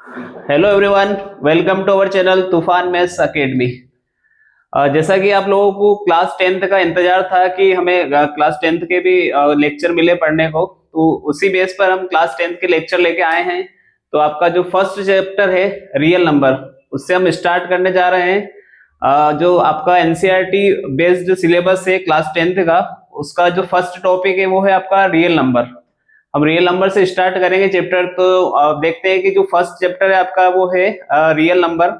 Hello everyone, welcome to our channel Toofan maths academy. जैसा कि आप लोगों को क्लास टेंथ का इंतजार था कि हमें क्लास टेंथ के भी लेक्चर मिले पढ़ने को, तो उसी बेस पर हम क्लास टेंथ के लेक्चर लेके आए हैं। तो आपका जो फर्स्ट चैप्टर है रियल नंबर, उससे हम स्टार्ट करने जा रहे हैं। जो आपका एनसीईआरटी बेस्ड सिलेबस है क्लास टेंथ का, उसका जो फर्स्ट टॉपिक है वो है आपका रियल नंबर। हम रियल नंबर से स्टार्ट करेंगे चैप्टर। तो देखते हैं कि जो फर्स्ट चैप्टर है आपका वो है रियल नंबर,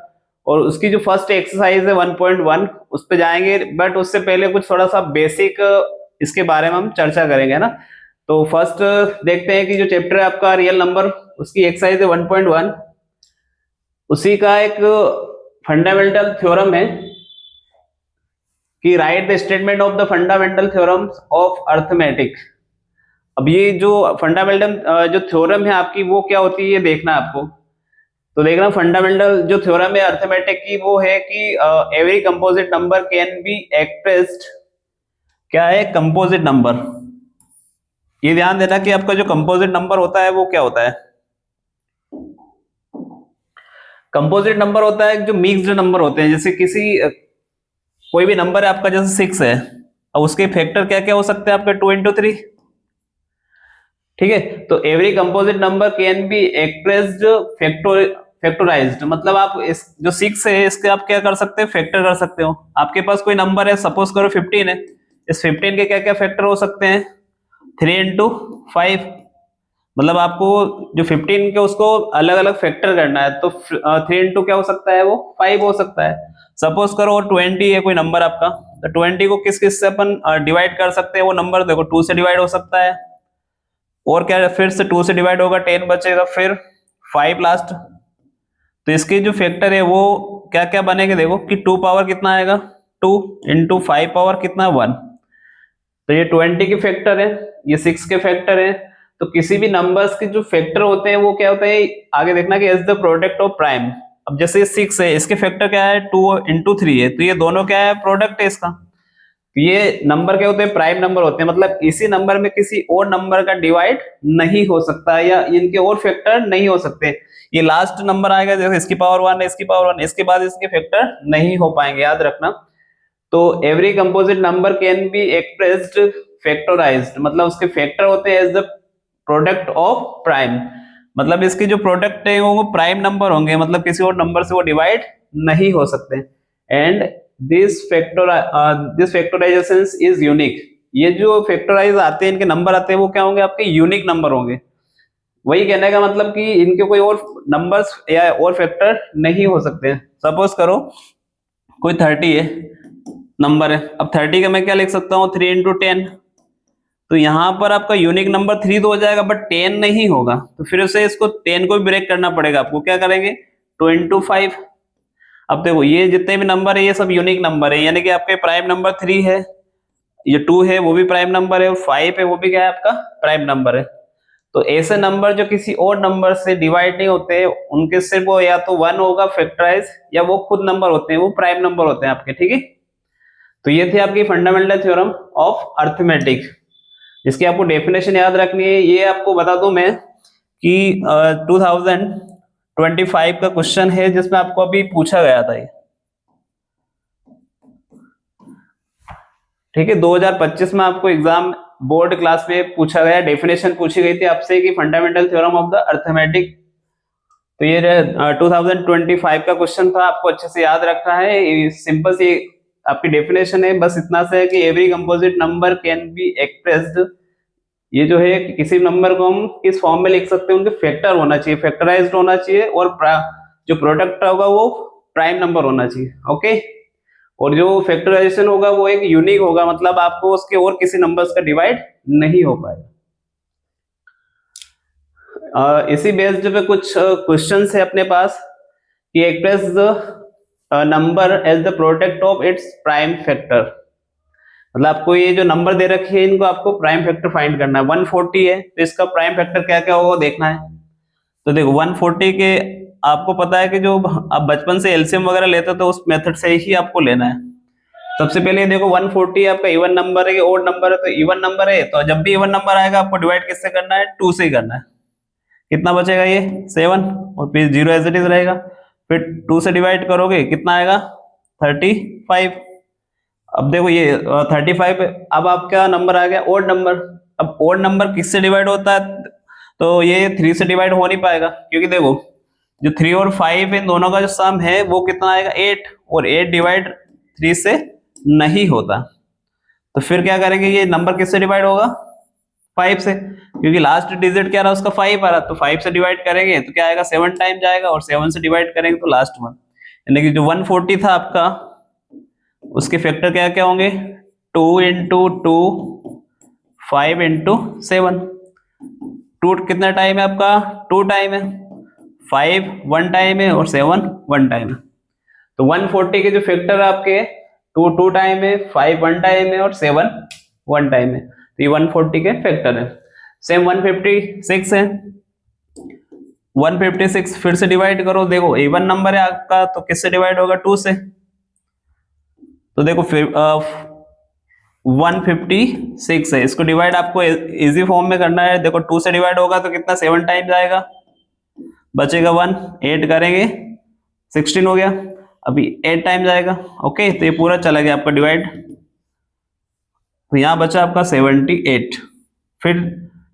और उसकी जो फर्स्ट एक्सरसाइज है 1.1 उस पे जाएंगे। बट उससे पहले कुछ थोड़ा सा बेसिक इसके बारे में हम चर्चा करेंगे ना। तो फर्स्ट देखते हैं कि जो चैप्टर है आपका रियल नंबर, उसकी एक्सरसाइज है 1.1। उसी का एक फंडामेंटल थ्योरम है कि right the statement of the fundamental theorems of arithmetic. अब ये जो फंडामेंटल जो थ्योरम है आपकी वो क्या होती है ये देखना है आपको। तो देखना फंडामेंटल जो थ्योरम है अर्थमेटिक की वो है कि every composite number can be expressed, क्या है, कंपोजिट नंबर। ये ध्यान देना कि आपका जो कंपोजिट नंबर होता है वो क्या होता है। कंपोजिट नंबर होता है जो मिक्स्ड नंबर होते हैं। जैसे किसी कोई भी नंबर है आपका, जैसे 6 है, अब उसके फैक्टर क्या क्या हो सकते हैं आपके 2 into 3। ठीक है, तो every composite number can be expressed factorized, मतलब आप इस जो 6 है इसके आप क्या कर सकते हैं, फैक्टर कर सकते हो। आपके पास कोई नंबर है, सपोज करो 15 है, इस 15 के क्या क्या फैक्टर हो सकते हैं, 3 into 5। मतलब आपको जो 15 के उसको अलग अलग फैक्टर करना है, तो 3 into क्या हो सकता है, वो 5 हो सकता है। सपोज करो 20 है कोई नंबर आपका, तो 20 को किस किस से अपन डिवाइड कर सकते हैं, वो नंबर देखो 2 से डिवाइड हो सकता है, और क्या फिर से 2 से डिवाइड होगा 10 बचेगा, फिर 5 लास्ट। तो इसके जो फैक्टर है वो क्या क्या बनेंगे, देखो कि 2 पावर कितना आएगा, 2 into 5 पावर कितना, 1। तो ये 20 के फैक्टर है, ये 6 के फैक्टर है। तो किसी भी नंबर्स के जो फैक्टर होते हैं वो क्या होते हैं, आगे देखना कि as the product of prime. अब जैसे ये 6 है, इसके फैक्टर क्या है, 2 into 3 है, तो ये दोनों क्या है, प्रोडक्ट है इसका। ये नंबर क्या होते हैं, प्राइम नंबर होते हैं। मतलब इसी नंबर में किसी और नंबर का डिवाइड नहीं हो सकता, या इनके और फैक्टर नहीं हो सकते। ये लास्ट नंबर आएगा, देखो इसकी पावर 1 है, इसकी पावर 1, इसके बाद इसके फैक्टर नहीं हो पाएंगे, याद रखना। तो every composite number can be expressed factorized, मतलब उसके फैक्टर होते हैं as the product of prime. मतलब इसके जो प्रोडक्ट है वो प्राइम नंबर होंगे, मतलब किसी और नंबर से वो डिवाइड नहीं हो सकते। And this factorization is unique. ये जो फैक्टराइज आते हैं, इनके नंबर आते हैं, वो क्या होंगे, आपके यूनिक नंबर होंगे। वही कहने का मतलब कि इनके कोई और नंबर्स या और फैक्टर नहीं हो सकते। सपोज करो कोई 30 है नंबर है, अब 30 का मैं क्या लिख सकता हूँ, 3 into 10। तो यहाँ पर आपका यूनिक नंबर 3 तो हो जाएगा, बट 10 नहीं होगा। तो फिर से इसको 10 को भी ब्रेक करना पड़ेगा आपको, क्या करेंगे, 2 into 5। अब देखो ये जितने भी नंबर है ये सब यूनिक नंबर है, यानी कि आपके प्राइम नंबर 3 है, ये 2 है वो भी प्राइम नंबर है, और 5 है वो भी क्या है, आपका प्राइम नंबर है। तो ऐसे नंबर जो किसी और नंबर से डिवाइड नहीं होते, उनके सिर्फ वो या तो 1 होगा फैक्टराइज, या वो खुद नंबर होते हैं, वो प्राइम नंबर होते हैं आपके। ठीक है, तो ये थी आपकी फंडामेंटल थ्योरम ऑफ अर्थमेटिक, जिसकी आपको डेफिनेशन याद रखनी है। ये आपको बता दूं मैं कि 2025 का क्वेश्चन है, जिसमें आपको अभी पूछा गया था ये। ठीक है, 2025 में आपको एग्जाम बोर्ड क्लास में पूछा गया, डेफिनेशन पूछी गई थी आपसे कि fundamental theorem of the arithmetic. तो ये 2025 का क्वेश्चन था, आपको अच्छे से याद रखना है। सिंपल सी आपकी डेफिनेशन है, बस इतना से है कि every composite number can be expressed. ये जो है कि किसी नंबर को हम किस फॉर्म में लिख सकते हैं, उनके फैक्टर होना चाहिए, फैक्टराइज्ड होना चाहिए, और जो प्रोडक्ट होगा वो प्राइम नंबर होना चाहिए। ओके, और जो फैक्टराइजेशन होगा वो एक यूनिक होगा, मतलब आपको उसके और किसी नंबर्स का डिवाइड नहीं हो पाएगा। इसी बेस्ड पे कुछ क्वेश्चंस है अपने पास कि express the number as the product of its prime factor. मतलब आपको ये जो नंबर दे रखे हैं, इनको आपको प्राइम फैक्टर फाइंड करना है। 140 है, तो इसका प्राइम फैक्टर क्या क्या होगा देखना है। तो देखो 140 के आपको पता है कि जो आप बचपन से एलसीएम वगैरह लेते तो उस मेथड से ही आपको लेना है। सबसे पहले देखो 140 आपका इवन नंबर है कि ओड नंबर है, तो इवन नंबर है, तो जब भी इवन नंबर आएगा आपको डिवाइड किससे करना है, 2 से ही करना है। कितना बचेगा ये 7, और फिर 0 एज इट इज रहेगा। फिर 2 से डिवाइड करोगे कितना आएगा 35। अब देखो ये 35, अब आपका नंबर आ गया ओड नंबर। अब ओड नंबर किससे डिवाइड होता है, तो ये 3 से डिवाइड हो नहीं पाएगा, क्योंकि देखो जो 3 और 5 इन दोनों का जो सम है वो कितना आएगा 8, और 8 डिवाइड 3 से नहीं होता। तो फिर क्या करेंगे, ये नंबर किससे डिवाइड होगा 5 से, क्योंकि लास्ट डिजिट क्या रहा उसका 5 आ रहा, तो 5 से डिवाइड करेंगे तो क्या आएगा 7 टाइम जाएगा, और 7 से डिवाइड करेंगे तो लास्ट वन, यानी कि जो 140 था आपका उसके फैक्टर क्या क्या होंगे 2 इंटू 2, 5 इंटू 7। 2 कितना टाइम है आपका 2 टाइम है, 5 1 टाइम है, और 7 1 टाइम है। तो 140 के जो फैक्टर है आपके 2 2 टाइम है, 5 1 टाइम है, और 7 1 टाइम है, तो ये 140 के फैक्टर है। सेम 156 है, 156 फिर से डिवाइड करो, देखो इवन नंबर है आपका तो किससे डिवाइड होगा 2 से, तो देखो फिर 156 है, इसको डिवाइड आपको इजी फॉर्म में करना है। देखो 2 से डिवाइड होगा तो कितना 7 टाइम जाएगा, बचेगा 1, 8 करेंगे 16 हो गया, अभी 8 टाइम जाएगा। ओके, तो ये पूरा चला गया आपका डिवाइड, तो यहां बचा आपका 78। फिर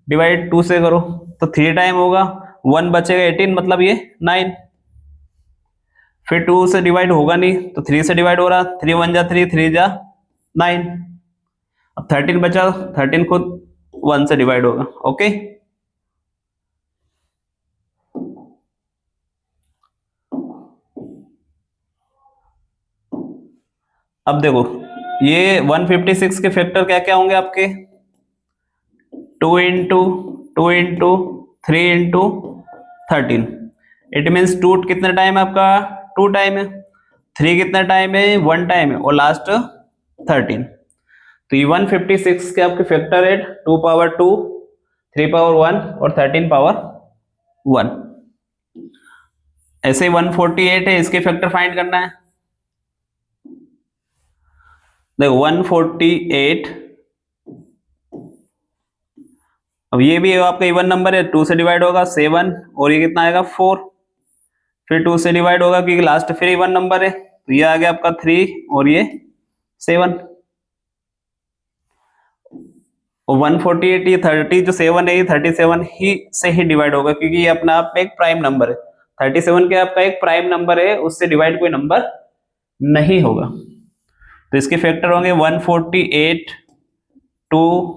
डिवाइड 2 से करो तो 3 टाइम होगा, 1 बचेगा 18, मतलब ये 9। फिर 2 से डिवाइड होगा नहीं तो 3 से डिवाइड हो रहा, 3 1 जा 3, 3 जा 9। अब 13 बचा, 13 खुद 1 से डिवाइड होगा। ओके, अब देखो ये 156 के फैक्टर क्या क्या होंगे आपके 2 into 2 into 3 into 13। It means 2 कितना टाइम है आपका 2 टाइम है, 3 कितना टाइम है 1 टाइम है, और लास्ट 13। तो ये 156 के आपके फैक्टर है 2 पावर 2, 3 पावर 1 और 13 पावर 1। ऐसे 148 है, इसके फैक्टर फाइंड करना है। देखो 148, अब ये भी आपका इवन नंबर है, 2 से डिवाइड होगा 7, और ये कितना आएगा 4। फिर 2 से डिवाइड होगा क्योंकि लास्ट फिर इवन नंबर है, तो ये आ गया आपका 3, और ये 7। और 148 ये 30 जो 7 है ये 37 ही से ही डिवाइड होगा, क्योंकि ये अपना आप में एक प्राइम नंबर है। 37 के आपका एक प्राइम नंबर है, उससे डिवाइड कोई नंबर नहीं होगा। तो इसके फैक्टर होंगे 148, 2,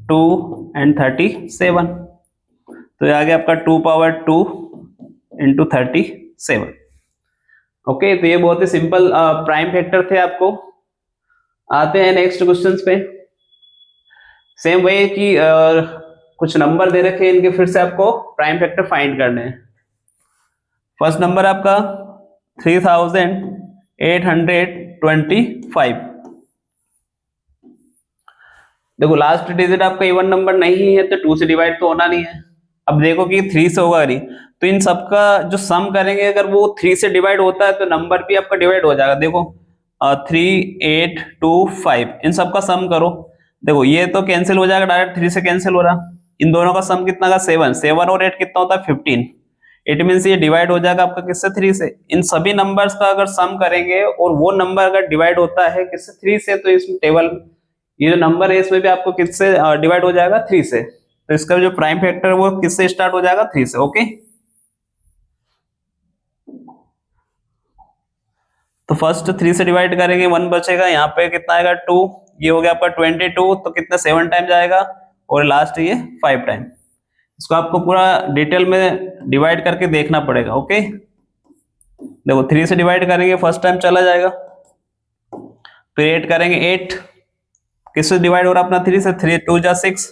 2 एंड 37। तो ये आ गया आपका 2 पावर 2 इंटू 37। ओके, तो ये बहुत ही सिंपल प्राइम फैक्टर थे। आपको आते हैं नेक्स्ट क्वेश्चंस पे। सेम वही कि कुछ नंबर दे रखे हैं, इनके फिर से आपको प्राइम फैक्टर फाइंड करने हैं। फर्स्ट नंबर आपका 3825। देखो लास्ट डिजिट आपका इवन नंबर नहीं है तो 2 से डिवाइड तो होना नहीं है। अब देखो कि 3 से होगा नहीं, तो इन सबका जो सम करेंगे अगर वो 3 से डिवाइड होता है तो नंबर भी आपका डिवाइड हो जाएगा। देखो 3825 इन सबका सम करो, देखो ये तो कैंसिल हो जाएगा, डायरेक्ट 3 से कैंसिल हो रहा। इन दोनों का सम कितना का 7, 7 और 8 कितना होता है 15। इट मीन्स ये डिवाइड हो जाएगा आपका किससे 3 से। इन सभी नंबर्स का अगर सम करेंगे और वो नंबर अगर डिवाइड होता है किससे 3 से, तो इस टेबल ये जो नंबर है इसमें भी आपको किससे डिवाइड हो जाएगा 3 से। तो इसका जो प्राइम फैक्टर है वो किससे स्टार्ट हो जाएगा 3 से। ओके, तो फर्स्ट 3 से डिवाइड करेंगे 1 बचेगा, यहाँ पे कितना आएगा 2, ये हो गया आपका 22, तो कितना 7 टाइम जाएगा, और लास्ट ये 5 टाइम। इसको आपको पूरा डिटेल में डिवाइड करके देखना पड़ेगा। ओके, देखो 3 से डिवाइड करेंगे फर्स्ट टाइम चला जाएगा, फिर 8 करेंगे 8 किससे डिवाइड हो रहा अपना 3 से, 3 2 जा 6,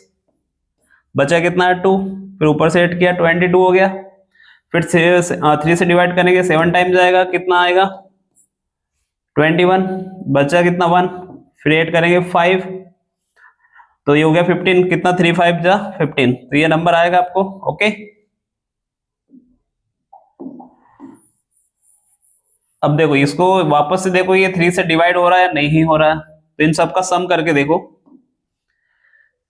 बचा कितना है 2, फिर ऊपर से 8 किया 22 हो गया। फिर 3 से डिवाइड करेंगे 7 टाइम जाएगा, कितना आएगा 21, बचा कितना 1, फिर 8 करेंगे 5, तो ये हो गया 15, कितना 3 5 जा 15, तो ये नंबर आएगा आपको। ओके, अब देखो इसको वापस से देखो ये 3 से डिवाइड हो रहा है या नहीं हो रहा है, तो इन सबका सम करके देखो।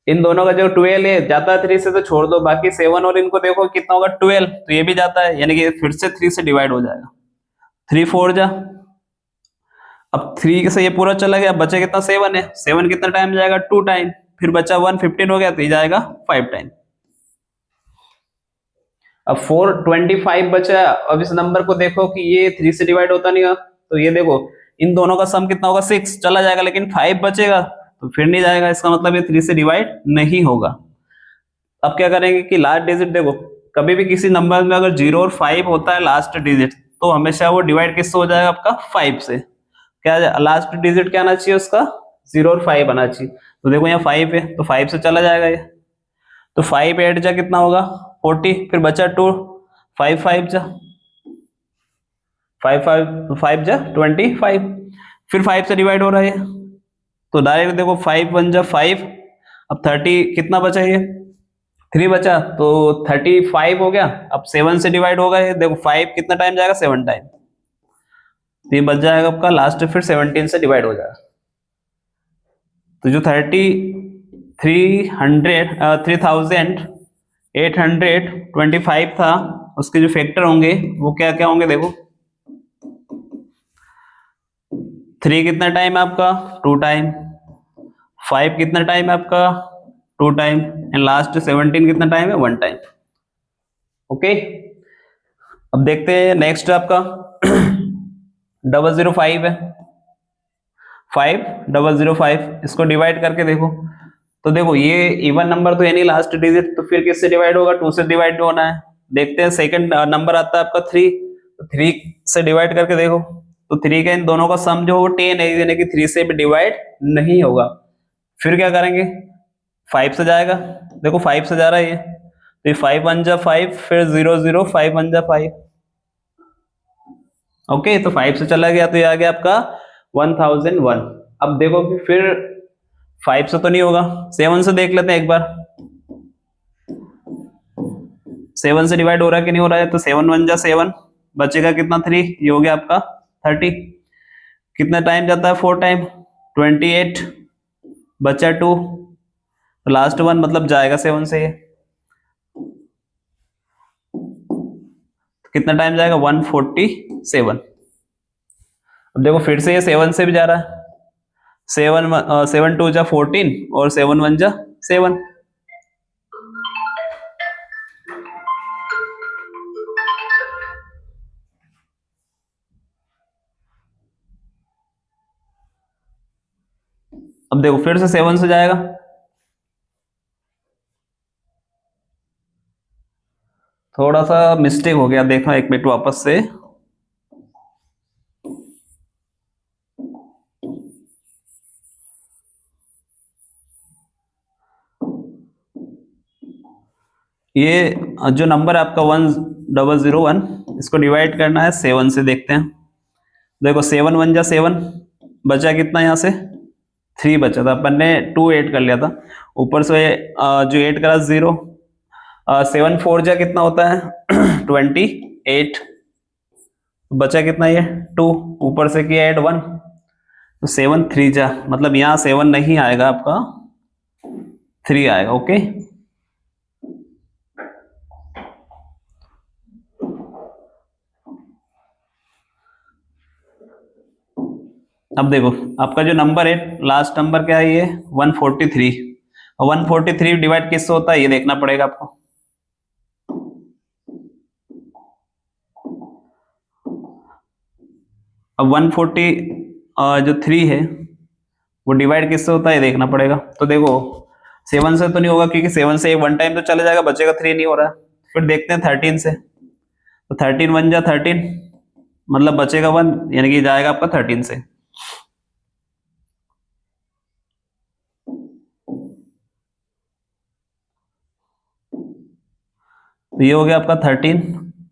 इन दोनों का जो 12 है जाता है 3 से तो छोड़ दो, बाकी 7 और इनको देखो कितना होगा 12, तो ये भी जाता है, यानी कि फिर से 3 से डिवाइड हो जाएगा। 3 4 जा, अब 3 से ये पूरा चला गया, बचा कितना 7 है, 7 कितना टाइम जाएगा 2 टाइम, फिर बचा 1 15 हो गया, तो ये जाएगा 5 टाइम। अब 425 बचा, अब इस नंबर को देखो कि ये 3 से डिवाइड होता नहीं है, तो ये देखो इन दोनों का सम कितना होगा 6 चला जाएगा, लेकिन 5 बचेगा तो फिर नहीं जाएगा, इसका मतलब ये 3 से डिवाइड नहीं होगा। अब क्या करेंगे कि लास्ट डिजिट देखो, कभी भी किसी नंबर में अगर 0 और 5 होता है लास्ट डिजिट, तो हमेशा वो डिवाइड किससे हो जाएगा आपका 5 से। क्या लास्ट डिजिट क्या आना चाहिए उसका 0 और 5 आना चाहिए, तो देखो यहाँ 5 है तो 5 से चला जाएगा ये, तो 5 8 जा कितना होगा 40, फिर बचा 2, 5 5 जा 5 जा 25, फिर 5 से डिवाइड हो रहा है, तो डायरेक्ट देखो 5 1 जा 5, अब 30 कितना बचा ये 3 बचा, तो 35 हो गया। अब 7 से डिवाइड होगा ये, देखो 5 कितना टाइम जाएगा 7 टाइम, तो ये बच जाएगा आपका लास्ट फिर 17 से डिवाइड हो जाएगा। तो जो 3825 था, उसके जो फैक्टर होंगे वो क्या क्या होंगे देखो, 3 कितना टाइम है आपका 2 टाइम, 5 कितना टाइम है आपका 2 टाइम, एंड लास्ट 17 कितना टाइम है 1 टाइम। ओके, अब देखते हैं नेक्स्ट आपका 005 है, 5005, इसको डिवाइड करके देखो, तो देखो ये इवन नंबर तो यानी लास्ट डिजिट, तो फिर किससे डिवाइड होगा 2 से डिवाइड होना है। देखते हैं सेकंड नंबर आता है आपका 3, तो 3 से डिवाइड करके देखो, तो 3 का इन दोनों का सम जो 10 है, यानी कि 3 से भी डिवाइड नहीं होगा। फिर क्या करेंगे 5 से जाएगा, देखो 5 से जा रहा है ये, तो ये 5 1 जा 5, फिर 0 0 5 1 जा 5। ओके, तो 5 से चला गया, तो ये आ गया आपका 1001। अब देखो कि फिर 5 से तो नहीं होगा, 7 से देख लेते हैं एक बार, 7 से डिवाइड हो रहा है कि नहीं हो रहा है, तो 7 1 जा 7, बचेगा कितना 3, ये हो गया आपका 30, कितना टाइम जाता है 4 टाइम 28, बचा 2, तो लास्ट 1 मतलब जाएगा 7 से, ये कितना टाइम जाएगा 147। अब देखो फिर से ये 7 से भी जा रहा है, 7 2 जा 14 और 7 1 जा 7। अब देखो फिर से 7 से जाएगा, थोड़ा सा मिस्टेक हो गया, देखना एक मिनट वापस से, ये जो नंबर है आपका 1001, इसको डिवाइड करना है 7 से, देखते हैं। देखो 7 1 जा 7, बचा कितना यहाँ से 3 बचा था, अपन ने 2 8 कर लिया था, ऊपर से जो 8 करा 0, 7 4 जा कितना होता है 28, बचा कितना ये 2, ऊपर से किया ऐड 1, तो 7 3 जा, मतलब यहाँ 7 नहीं आएगा आपका 3 आएगा। ओके, अब देखो आपका जो नंबर है लास्ट नंबर क्या है ये 143, और 143 डिवाइड किससे होता है ये देखना पड़ेगा आपको। अब 140 जो 3 है वो डिवाइड किससे होता है ये देखना पड़ेगा, तो देखो 7 से तो नहीं होगा, क्योंकि 7 से 1 टाइम तो चले जाएगा, बचेगा 3 नहीं हो रहा है। फिर देखते हैं 13 से, तो 13 1 जा 13, मतलब बचेगा 1, यानी कि जाएगा आपका 13 से। तो ये हो गया आपका 13,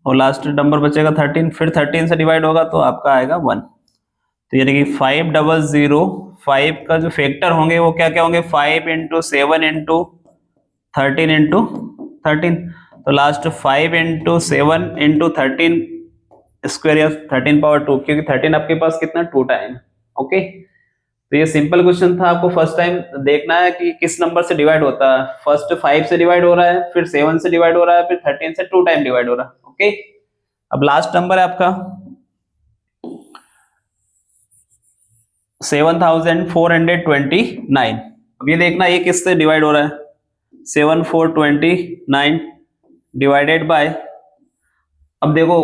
और लास्ट नंबर बचेगा 13, फिर 13 से डिवाइड होगा तो आपका आएगा 1, तो यानी कि 5005 का जो फैक्टर होंगे वो क्या क्या होंगे 5 इंटू 7 इंटू 13 इंटू 13, तो लास्ट 5 इंटू 7 इंटू 13 स्क्वायर या 13 पावर 2, क्योंकि 13 आपके पास कितना 2 टाइम। ओके, तो ये सिंपल क्वेश्चन था, आपको फर्स्ट टाइम देखना है कि किस नंबर से डिवाइड होता है। फर्स्ट 5 से डिवाइड हो रहा है, फिर 7 से डिवाइड हो रहा है, फिर 13 से 2 टाइम डिवाइड हो रहा है। ओके, अब लास्ट नंबर है आपका 7429। अब ये देखना ये किससे डिवाइड हो रहा है। 7429 डिवाइडेड बाय, अब देखो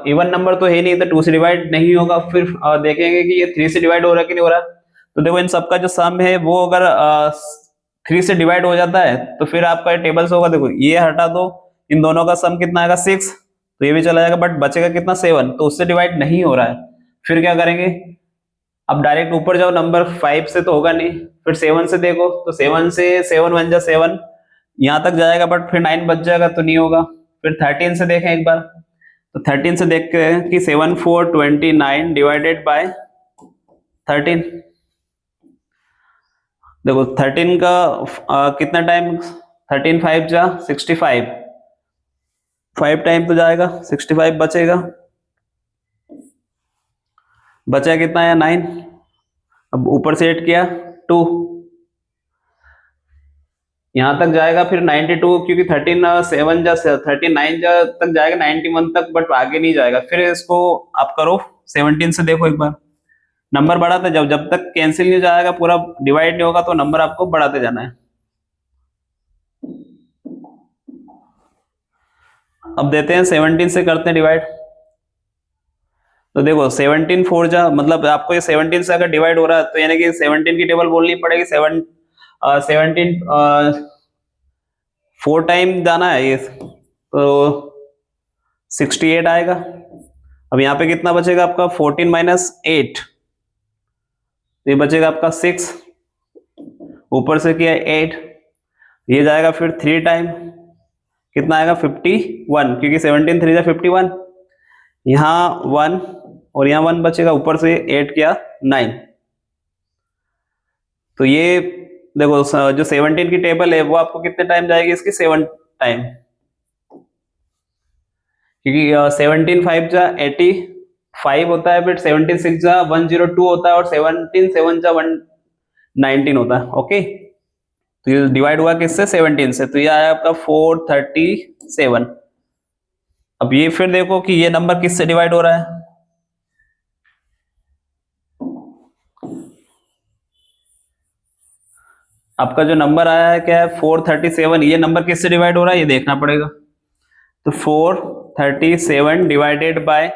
इवन नंबर तो है नहीं तो 2 से डिवाइड नहीं होगा, फिर देखेंगे कि ये 3 से डिवाइड हो रहा है कि नहीं हो रहा। तो देखो इन सबका जो सम है वो अगर 3 से डिवाइड हो जाता है तो फिर आपका टेबल से होगा, देखो ये हटा दो, इन दोनों का सम कितना आएगा 6, तो ये भी चला जाएगा, बट बचेगा कितना 7, तो उससे डिवाइड नहीं हो रहा है। फिर क्या करेंगे, अब डायरेक्ट ऊपर जाओ, नंबर 5 से तो होगा नहीं, फिर 7 से देखो, तो 7 से 7 1 जा 7, यहाँ तक जाएगा, बट फिर 9 बच जाएगा तो नहीं होगा। फिर 13 से देखें एक बार, तो 13 से देखते हैं कि 7429 डिवाइडेड बाय 13, देखो 13 का कितना टाइम, 13 5 जा 65, 5 टाइम तो जाएगा, 65 बचेगा, बचा कितना है 9, अब ऊपर से ऐड किया 2, यहां तक जाएगा फिर 92, क्योंकि 13 7 जा 39 जा तक जाएगा 91 तक, बट आगे नहीं जाएगा। फिर इसको आप करो 17 से देखो एक बार, नंबर बढ़ाते जब जब तक कैंसिल नहीं हो जाएगा, पूरा डिवाइड नहीं होगा, तो नंबर आपको बढ़ाते जाना है। अब देते हैं 17 से करते हैं डिवाइड, तो देखो 17 4 जा, मतलब आपको ये 17 से अगर डिवाइड हो रहा है तो यानी कि 17 की टेबल बोलनी पड़ेगी, 17 4 टाइम जाना है ये, तो 68 आएगा। अब यहाँ पे कितना बचेगा आपका 14 माइनस 8, ये बचेगा आपका 6, ऊपर से किया 8, ये जाएगा फिर 3 टाइम, कितना आएगा 51, क्योंकि 17 3 जा 51, यहाँ 1 और यहाँ 1 बचेगा, ऊपर से 8 किया 9। तो ये देखो जो 17 की टेबल है वो आपको कितने टाइम जाएगी, इसकी 7 टाइम, क्योंकि 17 5 जा 85 होता है, फिर 17 6 जा 102 होता है, और 17 7 जा 119 होता है। ओके, तो ये डिवाइड हुआ किससे 17 से, तो ये आया आपका 437। अब ये फिर देखो कि ये नंबर किससे डिवाइड हो रहा है, आपका जो नंबर आया है क्या है 437, ये नंबर किससे डिवाइड हो रहा है ये देखना पड़ेगा। तो 437 डिवाइडेड बाय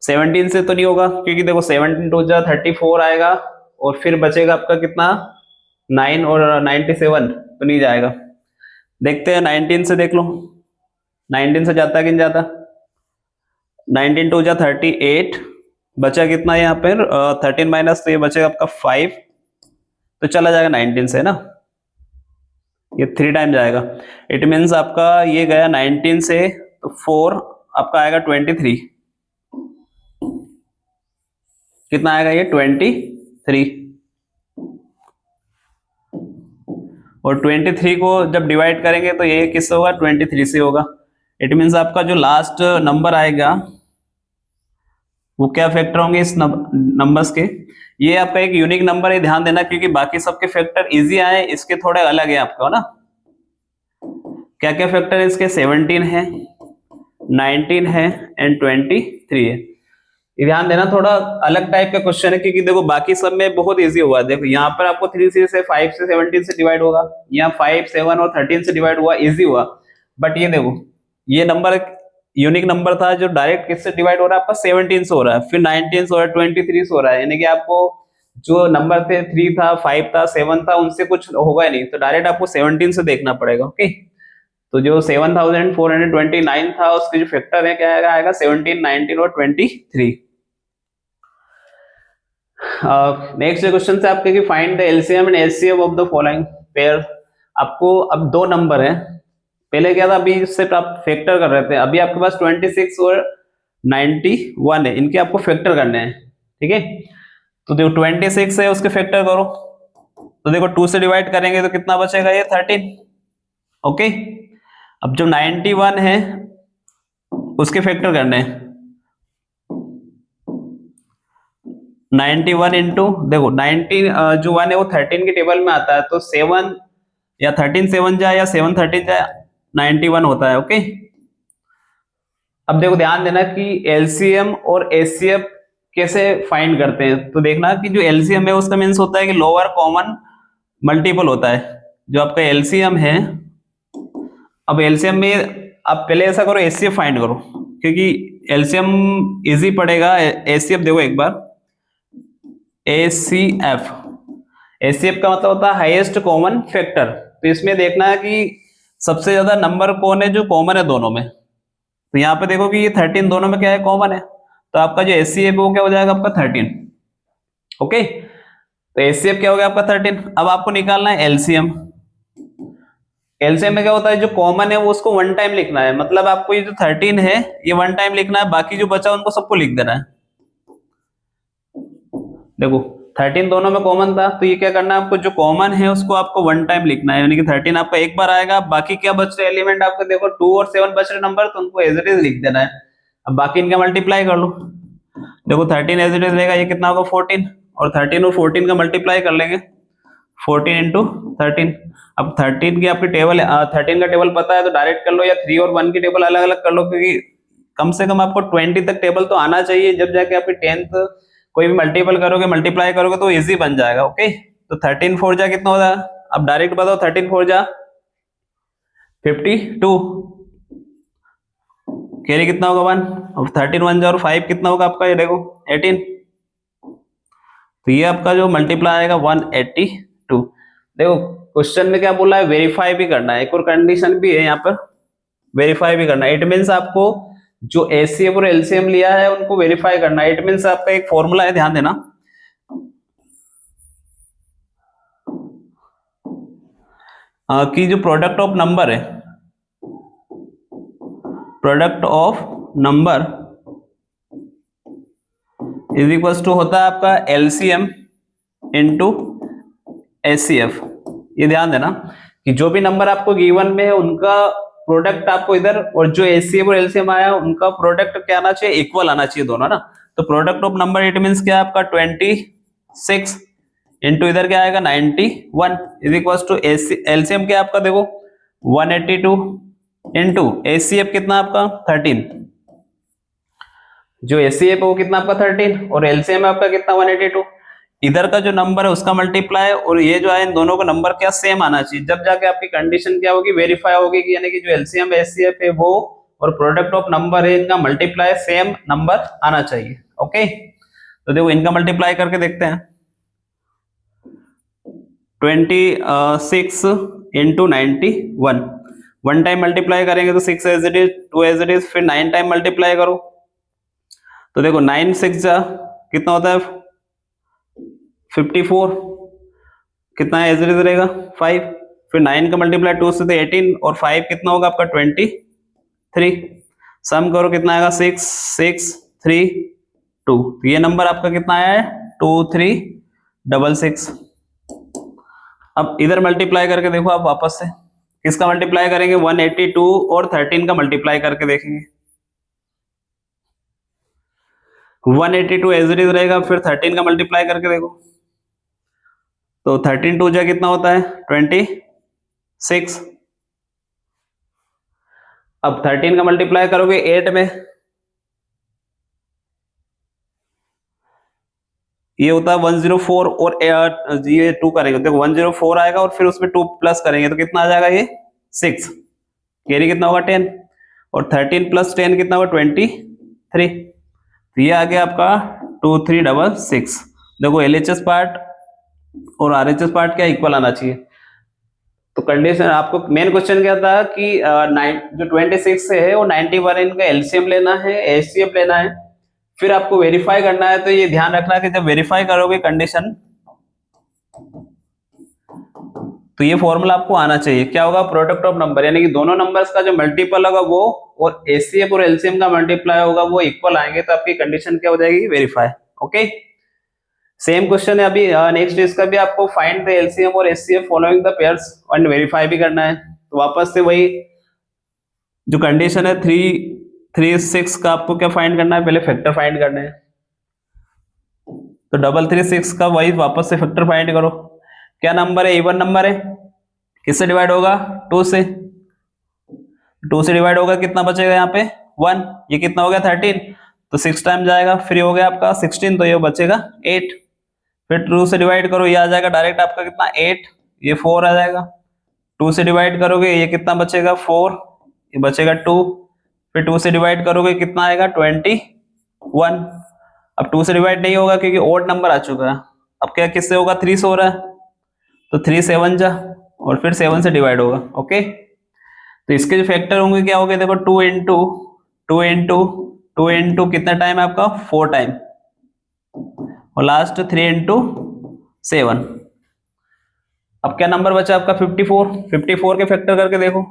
17 से तो नहीं होगा, क्योंकि देखो 17 2 जा 34 आएगा, और फिर बचेगा आपका कितना 9 और 97, तो नहीं जाएगा। देखते हैं 19 से देख लो, 19 से जाता कि नहीं जाता, 19 2 जा 38, बचा कितना यहाँ पर 13 माइनस, तो ये बचेगा आपका 5, तो चला जाएगा 19 से ना, ये 3 टाइम जाएगा। इट मीन्स आपका ये गया 19 से, तो 4 आपका आएगा 23, कितना आएगा ये 23, और 23 को जब डिवाइड करेंगे तो ये किससे होगा 23 से होगा। इट मीन्स आपका जो लास्ट नंबर आएगा वो क्या फैक्टर होंगे इस नंबर्स के, ये आपका एक यूनिक नंबर है, ध्यान देना, क्योंकि बाकी सबके फैक्टर इजी आए, इसके थोड़े अलग है आपका ना। क्या क्या फैक्टर है इसके, 17 है, 19 है एंड 23 है। ये ध्यान देना, थोड़ा अलग टाइप का क्वेश्चन है, क्योंकि देखो बाकी सब में बहुत इजी हुआ, देखो यहाँ पर आपको 3 से 5 से 17 से डिवाइड होगा, यहाँ 5 7 और 13 से डिवाइड हुआ, इजी हुआ। बट ये देखो ये नंबर यूनिक नंबर था जो डायरेक्ट किससे डिवाइड हो रहा है, आपका 17 से हो रहा है, फिर 19 से हो रहा है, 23 से हो रहा है, यानी कि आपको जो नंबर थे 3 था 5 था 7 था उनसे कुछ होगा ही नहीं, तो डायरेक्ट आपको 17 से देखना पड़ेगा। ओके, तो जो 7429 था उसके जो फैक्टर है क्या आएगा 17 19 और 23। नेक्स्ट क्वेश्चन से आपके कि find the LCM and HCF of the following pair. आपको अब दो नंबर है, पहले क्या था, अभी सिर्फ आप फैक्टर कर रहे थे, अभी आपके पास 26 और 91 है, इनके आपको फैक्टर करने हैं। ठीक है, तो देखो 26 है उसके फैक्टर करो, तो देखो 2 से डिवाइड करेंगे तो कितना बचेगा ये 13। ओके, अब जो 91 है उसके फैक्टर करने हैं, 91 इंटू, देखो 19 जो 1 है वो 13 के टेबल में आता है, तो 7 या 13 7 जाए या 7 13 जाए 91 होता है। ओके, अब देखो ध्यान देना कि एलसीएम और एचसीएफ कैसे फाइंड करते हैं। तो देखना कि जो एलसीएम है उसका मीन्स होता है कि लोअर कॉमन मल्टीपल होता है। जो आपका एलसीएम है, अब एलसीएम में आप पहले ऐसा करो एचसीएफ फाइंड करो, क्योंकि एलसीएम इजी पड़ेगा। एचसीएफ देखो एक बार, एचसीएफ, एचसीएफ का मतलब होता है हाईएस्ट कॉमन फैक्टर। तो इसमें देखना है कि सबसे ज्यादा नंबर कौन है जो कॉमन है दोनों में। तो यहाँ पे देखो कि ये 13 दोनों में क्या है, कॉमन है। तो आपका जो एचसीएफ है वो क्या हो जाएगा, आपका 13। ओके, तो एचसीएफ क्या हो गया आपका 13। अब आपको निकालना है एलसीएम। एलसीएम में क्या होता है, जो कॉमन है वो उसको वन टाइम लिखना है, मतलब आपको ये जो 13 है ये वन टाइम लिखना है, बाकी जो बचा उनको सबको लिख देना है। देखो 13 दोनों में कॉमन था, तो ये क्या करना है आपको, जो कॉमन है उसको आपको वन टाइम लिखना है, यानी कि 13 आपका एक बार आएगा, बाकी क्या बच रहे एलिमेंट आपको देखो 2 और 7 बच रहे नंबर, तो उनको एज इट इज लिख देना है। अब बाकी इनका मल्टीप्लाई कर लो, देखो 13 एज इट इज रहेगा, ये कितना होगा 14, और 13 और 14 का मल्टीप्लाई कर लेंगे, 14 इंटू 13। अब 13 की आपकी टेबल 13 का टेबल पता है तो डायरेक्ट कर लो, या 3 और 1 की टेबल अलग अलग कर लो, क्योंकि कम से कम आपको 20 तक टेबल तो आना चाहिए, जब जाके आपकी 10th कोई भी मल्टीपल करोगे मल्टीप्लाई करोगे तो इजी बन जाएगा। ओके, तो 13 4 जा कितना होगा, अब डायरेक्ट बताओ 13 4 जा 52, कैरी कितना होगा 1, अब 13 1 जा और 5 कितना होगा आपका, ये देखो 18। तो ये आपका जो मल्टीप्लाई आएगा 182। देखो क्वेश्चन में क्या बोला है, वेरीफाई भी करना है, एक और कंडीशन भी है यहाँ पर, वेरीफाई भी करना है। इट मीन्स आपको जो एचसीएफ और एलसीएम लिया है उनको वेरीफाई करना है। इट मीन्स आपका एक फॉर्मूला है, ध्यान देना, कि जो प्रोडक्ट ऑफ नंबर है, product of number is equal to होता है आपका एलसीएम इंटू एचसीएफ। ये ध्यान देना कि जो भी नंबर आपको गिवन में है उनका प्रोडक्ट आपको इधर, और जो एचसीएफ और एलसीएम आया उनका प्रोडक्ट क्या आना चाहिए, इक्वल आना चाहिए दोनों ना। तो product of number it means क्या आपका 26 इंटू इधर क्या आएगा 91 इज इक्वल टू एलसीएम क्या आपका देखो 182 इंटू एचसीएफ कितना आपका 13, जो एचसीएफ है वो कितना आपका 13 और एलसीएम आपका कितना 182। इधर का जो नंबर है उसका मल्टीप्लाई और ये जो है इन दोनों का नंबर क्या सेम आना चाहिए, जब जाके आपकी कंडीशन क्या होगी, वेरीफाई होगी कि यानी कि जो एलसीएम एचसीएफ है वो और प्रोडक्ट ऑफ नंबर है इनका मल्टीप्लाई सेम नंबर आना चाहिए। ओके, तो देखो इनका मल्टीप्लाई करके देखते हैं, 26 इंटू 91, वन टाइम मल्टीप्लाई करेंगे तो 6 as it is, 2 as it is, फिर 9 टाइम मल्टीप्लाई करो तो देखो 9 6 जा कितना होता है 54, कितना एज इट इज रहेगा 5, फिर 9 का मल्टीप्लाई 2 से तो 18 और 5 कितना होगा आपका 23, सम करो कितना आएगा 6 6 3 2, तो ये नंबर आपका कितना आया है 2366। अब इधर मल्टीप्लाई करके देखो आप वापस से, किसका मल्टीप्लाई करेंगे 182 और 13 का मल्टीप्लाई करके देखेंगे, 182 एज इट इज रहेगा, फिर 13 का मल्टीप्लाई करके देखो तो 13 2 जा कितना होता है 26। अब 13 का मल्टीप्लाई करोगे 8 में, ये होता है 104 और ये 2 करेंगे तो 104 आएगा और फिर उसमें 2 प्लस करेंगे तो कितना आ जाएगा ये 6, कैरी कितना होगा 10 और 13 प्लस 10 कितना होगा 23, तो ये आ गया आपका 2366। देखो एलएचएस पार्ट और आरएचएस पार्ट क्या इक्वल आना चाहिए। तो कंडीशन आपको मेन क्वेश्चन क्या था कि जो 26 है वो 91 इनका एलसीएम लेना है, एचसीएफ लेना है, फिर आपको वेरीफाई करना है। तो ये ध्यान रखना कि जब वेरीफाई करोगे कंडीशन तो ये फॉर्मूला आपको आना चाहिए, क्या होगा प्रोडक्ट ऑफ नंबर, यानी कि दोनों नंबर्स का जो मल्टीपल होगा वो और एचसीएफ और एलसीएम का मल्टीप्लाई होगा वो इक्वल आएंगे, तो आपकी कंडीशन क्या हो जाएगी वेरीफाई। ओके, सेम क्वेश्चन है अभी नेक्स्ट इसका भी, आपको फाइंड द एलसीएम और HCF following the pairs and verify भी करना है। तो वापस से वही जो कंडीशन है 3 3 6 का आपको क्या फाइंड करना है, पहले फैक्टर फाइंड करना है। तो 336 का वही वापस से फैक्टर फाइंड करो। क्या नंबर है, इवन नंबर है, किससे डिवाइड होगा, 2 से। 2 से डिवाइड होगा, कितना बचेगा यहाँ पे 1, ये कितना हो गया 13, तो 6 टाइम जाएगा, फिर हो गया आपका 16, तो ये बचेगा 8। फिर 2 से डिवाइड करो, ये आ जाएगा डायरेक्ट आपका कितना 8, ये 4 आ जाएगा। 2 से डिवाइड करोगे, ये कितना बचेगा 4, ये बचेगा 2। फिर 2 से डिवाइड करोगे, कितना आएगा 21। अब 2 से डिवाइड नहीं होगा क्योंकि ओड नंबर आ चुका है। अब क्या किससे होगा, 3 से हो रहा है, तो 3 7 जा, और फिर 7 से डिवाइड होगा। ओके, तो इसके जो फैक्टर होंगे क्या हो गए, देखो 2 इंटू 2 इंटू 2 इंटू कितना टाइम है आपका 4 टाइम, और लास्ट 3 इंटू 7। अब क्या नंबर बचा आपका 54। 54 के फैक्टर करके देखो,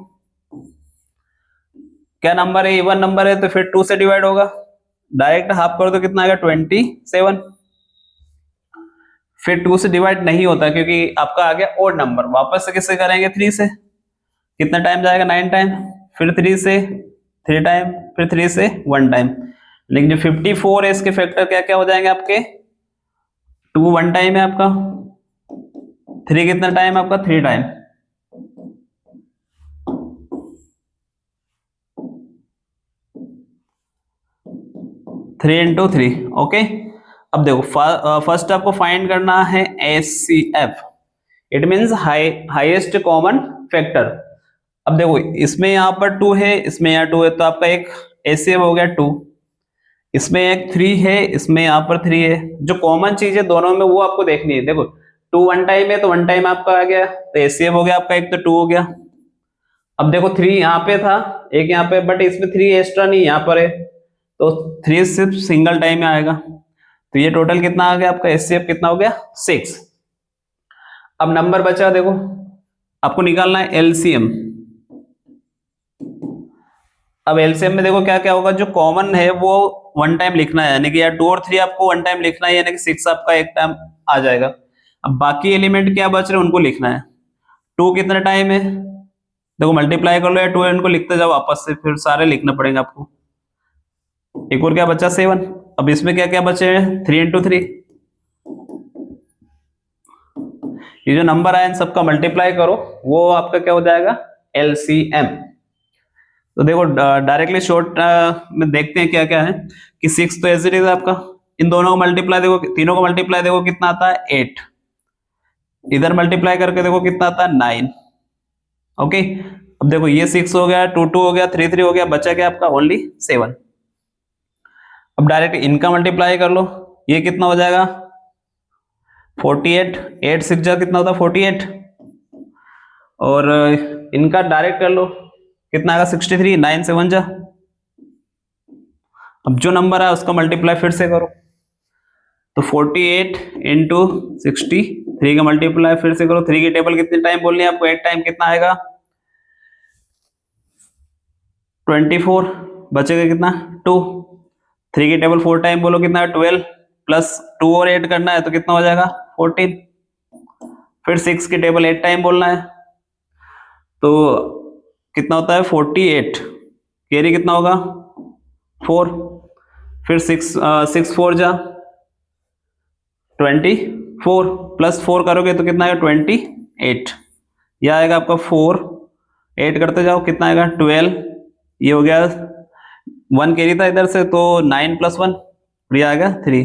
क्या नंबर है, इवन नंबर है, तो फिर 2 से डिवाइड होगा, डायरेक्ट हाफ करो तो कितना आएगा 27। फिर 2 से डिवाइड नहीं होता क्योंकि आपका आ गया ओड नंबर, वापस से किससे करेंगे 3 से, कितना टाइम जाएगा 9 टाइम, फिर 3 से 3 टाइम, फिर 3 से 1 टाइम। लेकिन जो 54 है इसके फैक्टर क्या क्या हो जाएंगे आपके, 2 1 टाइम है आपका, 3 कितना टाइम है आपका 3 टाइम, 3 इंटू 3। ओके, अब देखो फर्स्ट आपको फाइंड करना है HCF, it means highest common factor. अब देखो इसमें यहाँ पर 2 है, इसमें यहाँ 2 है, तो आपका एक HCF हो गया 2, इसमें एक 3 है, इसमें यहाँ पर 3 है। जो कॉमन चीज है दोनों में वो आपको देखनी है। देखो 2 1 टाइम है, तो 1 टाइम आपका आ गया, तो HCF हो गया आपका एक, तो 2 हो गया। अब देखो 3 यहाँ पे था, एक यहाँ पे, बट इसमें 3 एक्स्ट्रा नहीं यहाँ पर है, तो 3 सिर्फ सिंगल टाइम में आएगा, तो ये टोटल कितना आ गया आपका HCF कितना हो गया 6। अब नंबर बचा, देखो आपको निकालना है LCM। अब एलसीएम में देखो क्या क्या होगा, जो कॉमन है वो 1 टाइम लिखना है, यानी कि यार 2 और 3 आपको 1 टाइम लिखना है, यानी कि 6 आपका एक टाइम आ जाएगा। अब बाकी एलिमेंट क्या बच रहे हैं उनको लिखना है। 2 कितना टाइम है, देखो मल्टीप्लाई कर लो, या 2 इनको लिखते जाओ वापस से, फिर सारे लिखना पड़ेगा आपको। एक और क्या बचा 7। अब इसमें क्या क्या बचे हैं, 3 इंटू 3, ये जो नंबर आया इन सबका मल्टीप्लाई करो, वो आपका क्या हो जाएगा LCM। तो देखो डायरेक्टली शॉर्ट में देखते हैं क्या क्या है, कि 6 तो एज इट इज आपका, इन दोनों को मल्टीप्लाई देखो, तीनों को मल्टीप्लाई देखो कितना आता है 8, इधर मल्टीप्लाई करके देखो कितना आता है 9। ओके, अब देखो ये 6 हो गया, 2 2 हो गया, 3 3 हो गया, बचा क्या आपका ओनली 7। अब डायरेक्ट इनका मल्टीप्लाई कर लो, ये कितना हो जाएगा 48, 8 6 जा कितना होता है 48, और इनका डायरेक्ट कर लो, कितना आएगा 63, 9 7 जा। अब जो नंबर है उसका मल्टीप्लाई फिर से करो, तो 48 इंटू 63 का मल्टीप्लाई फिर से करो। 3 की टेबल कितने टाइम बोलनी है आपको, 8 टाइम, कितना आएगा 24, बचेगा कितना 2। 3 की टेबल 4 टाइम बोलो, कितना है 12, प्लस 2 और 8 करना है तो कितना हो जाएगा 14। फिर 6 की टेबल 8 टाइम बोलना है, तो कितना होता है 48, कैरी कितना होगा 4, फिर 6 4 जा 24, प्लस 4 करोगे तो कितना आएगा 28, यह आएगा आपका 4, 8 करते जाओ कितना आएगा 12, ये हो गया 1 कैरी था इधर से, तो 9 + 1, ये आ गया 3,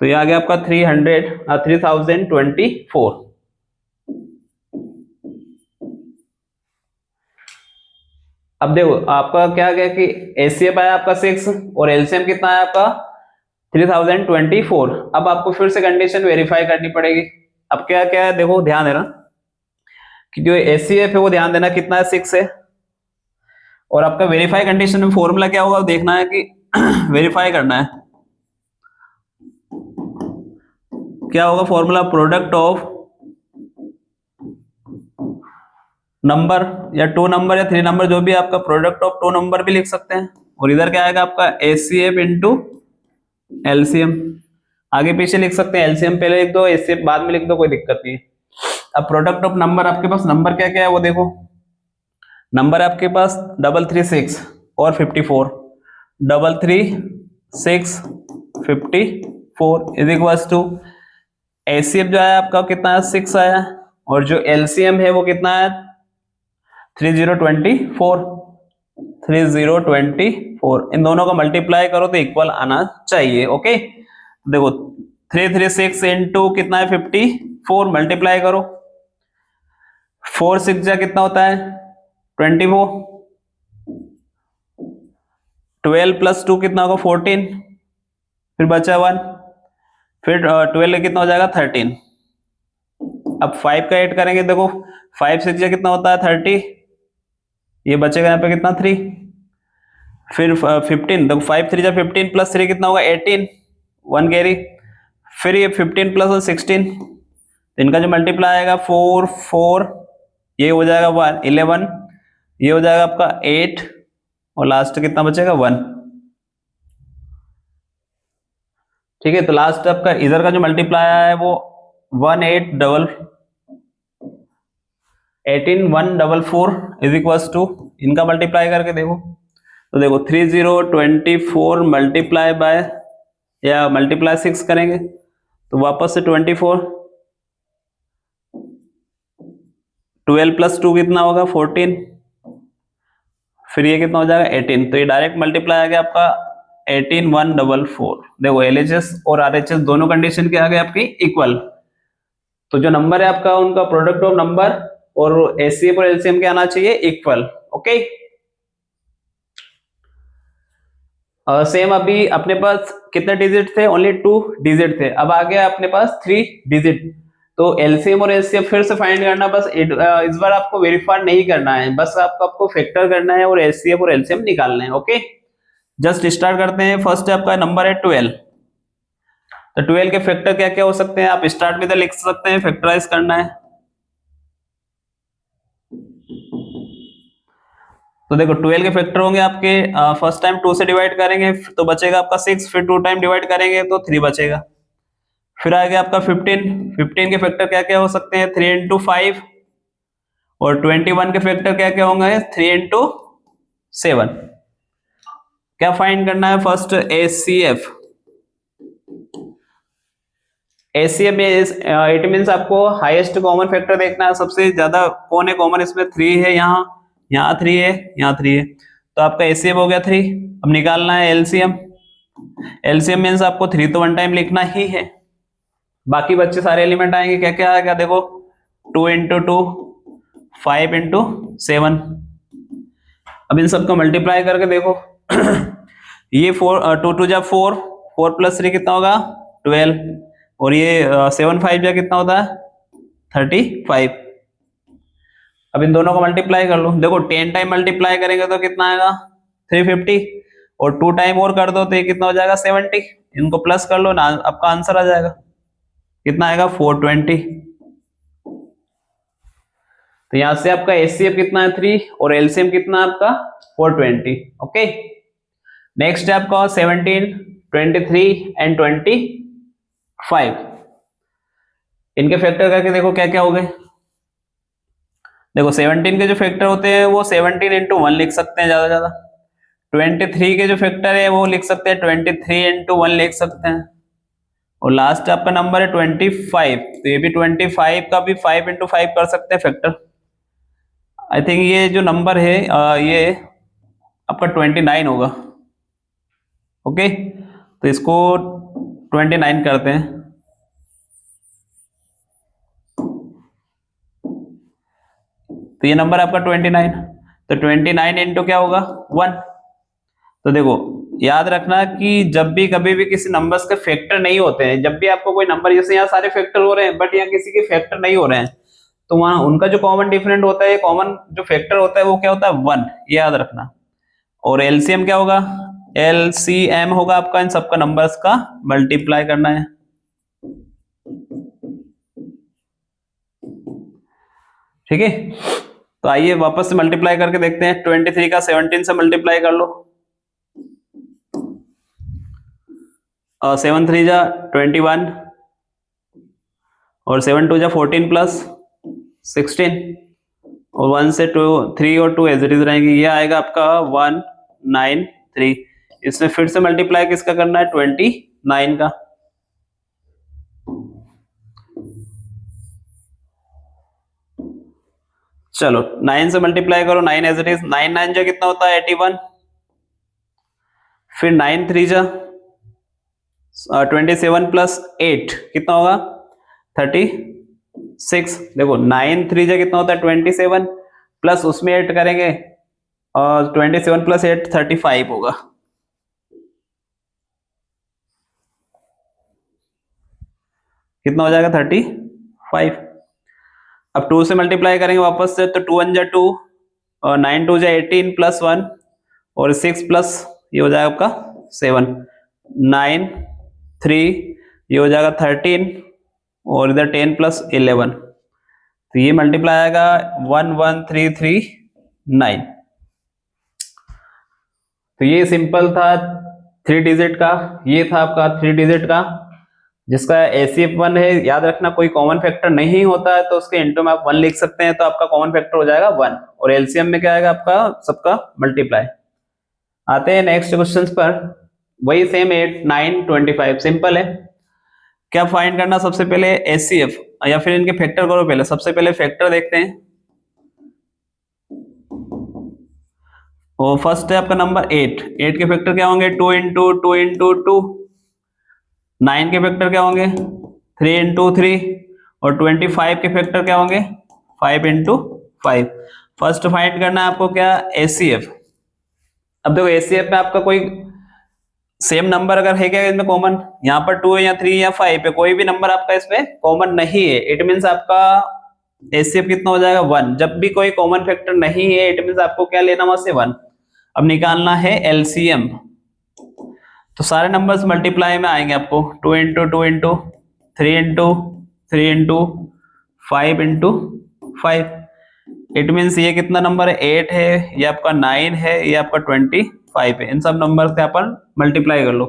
तो ये आ गया आपका 3024। अब देखो आपका क्या गया कि HCF आया आपका 6 और LCM कितना आया आपका 3024। अब आपको फिर से कंडीशन वेरीफाई करनी पड़ेगी। अब क्या क्या है देखो, ध्यान देना कि जो HCF है वो ध्यान देना कितना है 6 है, और आपका वेरीफाई कंडीशन में फॉर्मूला क्या होगा देखना है कि वेरीफाई करना है क्या होगा फॉर्मूला, प्रोडक्ट ऑफ नंबर या 2 नंबर या 3 नंबर, जो भी आपका प्रोडक्ट ऑफ 2 नंबर भी लिख सकते हैं, और इधर क्या आएगा आपका HCF इंटू LCM, आगे पीछे लिख सकते हैं, LCM पहले लिख दो, HCF बाद में लिख दो, कोई दिक्कत नहीं है। अब प्रोडक्ट ऑफ नंबर, आपके पास नंबर क्या क्या है वो देखो, नंबर आपके पास 336 और 54, 336 54, 4 इज इक्वल्स टू एचसीएफ जो है आपका कितना है 6 आया, और जो एलसीएम है वो कितना है 3024। 3024 इन दोनों का मल्टीप्लाई करो तो इक्वल आना चाहिए। ओके देखो 336 इंटू कितना है 54, मल्टीप्लाई करो 4 6 जा कितना होता है 24, 12 प्लस 2 कितना होगा 14, फिर बचा 1, फिर 12 कितना हो जाएगा 13। अब 5 का ऐड करेंगे, देखो 5 6 जा कितना होता है 30, ये बचेगा यहाँ पे कितना 3, फिर 15, देखो 5 3 जा 15 प्लस 3 कितना होगा 18, 1 कैरी, फिर ये 15 प्लस 16, तो इनका जो मल्टीप्लाई आएगा 4 4, ये हो जाएगा 1 11, ये हो जाएगा आपका 8, और लास्ट कितना बचेगा 1। ठीक है, तो लास्ट आपका इधर का जो मल्टीप्लाई आया है वो 18144 इज इक्वल्स टू, इनका मल्टीप्लाई करके देखो तो देखो 3024 मल्टीप्लाई बाय या मल्टीप्लाई 6 करेंगे तो वापस से 24, 12 प्लस 2 कितना होगा 14, फिर ये कितना हो जाएगा 18, तो ये डायरेक्ट मल्टीप्लाई आ गया आपका 18144। देखो एलएचएस और आरएचएस दोनों कंडीशन के आ गए आपकी इक्वल, तो जो नंबर है आपका उनका प्रोडक्ट ऑफ नंबर और एचसीएफ और एलसीएम के आना चाहिए इक्वल। ओके सेम अभी अपने पास कितने डिजिट थे, ओनली 2 डिजिट थे, अब आ गया अपने पास 3 डिजिट, तो एलसीएम और एचसीएफ फिर से फाइंड करना, बस इस बार आपको वेरीफाई नहीं करना है, बस आपको फैक्टर करना है और एचसीएफ और एलसीएम निकालना है। ओके जस्ट स्टार्ट करते हैं। फर्स्ट आपका नंबर है 12, तो 12 के फैक्टर क्या क्या हो सकते हैं, आप स्टार्ट में तो लिख सकते हैं, फैक्टराइज करना है। तो देखो 12 के फैक्टर होंगे आपके, फर्स्ट टाइम 2 से डिवाइड करेंगे तो बचेगा आपका 6, फिर 2 टाइम डिवाइड करेंगे तो 3 बचेगा, फिर आ गया आपका 15, 15 के फैक्टर क्या क्या हो सकते हैं 3 इंटू 5, और 21 के फैक्टर क्या क्या होंगे 3 इंटू 7। क्या फाइंड करना है फर्स्ट एचसीएफ, एचसीएफ में इट मींस आपको हाईएस्ट कॉमन फैक्टर देखना है, सबसे ज्यादा कौन है कॉमन, इसमें 3 है, यहाँ 3 है, यहाँ 3 है, तो आपका एचसीएफ हो गया 3। अब निकालना है एलसीएम, एलसीएम मींस आपको 3 तो 1 टाइम लिखना ही है, बाकी बच्चे सारे एलिमेंट आएंगे, क्या क्या आएगा देखो 2 इंटू 2, 5 इंटू 7। अब इन सबको मल्टीप्लाई करके देखो ये 2 2 जा 4, 4 प्लस 3 कितना होगा 12, और ये 7 5 जा कितना होता है 35। अब इन दोनों को मल्टीप्लाई कर लो, देखो 10 टाइम मल्टीप्लाई करेंगे तो कितना आएगा 350, और 2 टाइम और कर दो तो ये कितना हो जाएगा 70, इनको प्लस कर लो ना, आपका आंसर आ जाएगा, कितना आएगा 420। तो यहां से आपका एचसीएफ कितना है 3 और एलसीएम कितना है आपका 420। ओके नेक्स्ट है आपका 17, 23 एंड 25, इनके फैक्टर करके देखो क्या क्या हो गए। देखो 17 के जो फैक्टर होते हैं वो 17 इंटू 1 लिख सकते हैं ज्यादा ज्यादा, 23 के जो फैक्टर है वो लिख सकते हैं 23 इंटू 1 लिख सकते हैं, और लास्ट आपका नंबर है 25, तो ये भी 25 का भी 5 इंटू 5 कर सकते हैं फैक्टर। आई थिंक ये जो नंबर है ये आपका 29 होगा। ओके तो इसको 29 करते हैं, तो ये नंबर आपका 29, तो 29 इंटू क्या होगा 1। तो देखो याद रखना कि जब भी कभी भी किसी नंबर्स के फैक्टर नहीं होते हैं, जब भी आपको कोई नंबर, जैसे यहाँ सारे फैक्टर हो रहे हैं बट यहाँ किसी के फैक्टर नहीं हो रहे हैं, तो वहां उनका जो कॉमन डिफरेंट होता है, कॉमन जो फैक्टर होता है वो क्या होता है 1, ये याद रखना। और एलसीएम क्या होगा, एलसीएम होगा आपका इन सबका नंबर्स का मल्टीप्लाई करना है। ठीक है तो आइए वापस से मल्टीप्लाई करके देखते हैं, 23 का 17 से मल्टीप्लाई कर लो, 7 3 जा 21, और 7 2 जा 14 प्लस 16, और 1 से 2 3 और 2 एज इट इज रहेंगे, ये आएगा आपका 193। इसमें फिर से मल्टीप्लाई किसका करना है 29 का, चलो 9 से मल्टीप्लाई करो, 9 एज इट इज, 9 9 जा कितना होता है 81, फिर 9 3 जा 27 प्लस 8 कितना होगा 36। देखो 9 3 जा कितना होता है 27 प्लस उसमें 8 करेंगे और 27 प्लस 8 35 होगा। कितना हो जाएगा 35। अब 2 से मल्टीप्लाई करेंगे वापस से, तो 2 1 जा 2 और 9 2 जा 18 प्लस 1 और 6 प्लस ये हो जाएगा आपका 7, 9 3 ये हो जाएगा 13 और इधर 10 प्लस 11, तो ये मल्टीप्लाई आएगा 11339। तो ये सिंपल था 3 डिजिट का, ये था आपका 3 डिजिट का जिसका ACF 1 है। याद रखना कोई कॉमन फैक्टर नहीं होता है तो उसके इनटू में आप 1 लिख सकते हैं, तो आपका कॉमन फैक्टर हो जाएगा 1 और एलसीएम में क्या आएगा आपका सबका मल्टीप्लाई। आते हैं नेक्स्ट क्वेश्चंस पर, वही सेम 8 9 25 सिंपल है। क्या फाइंड करना, सबसे पहले HCF या फिर इनके फैक्टर करो पहले। सबसे पहले फैक्टर देखते हैं, वो फर्स्ट है आपका नंबर 8 के फैक्टर क्या होंगे 2 इंटू 2 इंटू 2। 9 के फैक्टर क्या होंगे 3 इंटू 3 और 25 के फैक्टर क्या होंगे 5 इंटू 5। फर्स्ट फाइंड करना है आपको क्या HCF। अब देखो HCF में आपका कोई सेम नंबर अगर है क्या इसमें कॉमन, यहाँ पर 2 है या 3 या 5 है, कोई भी नंबर आपका इसमें कॉमन नहीं है, इट मींस आपका HCF कितना हो जाएगा 1। जब भी कोई कॉमन फैक्टर नहीं है इट मींस आपको क्या लेना वहां से 1। अब निकालना है LCM, तो सारे नंबर्स मल्टीप्लाई में आएंगे आपको 2 into 2 into 3 into 3 into 5 into 5। It means ये कितना नंबर है 8 है, ये आपका 9 है, ये आपका 25 है। इन सब नंबर से अपन मल्टीप्लाई कर लो।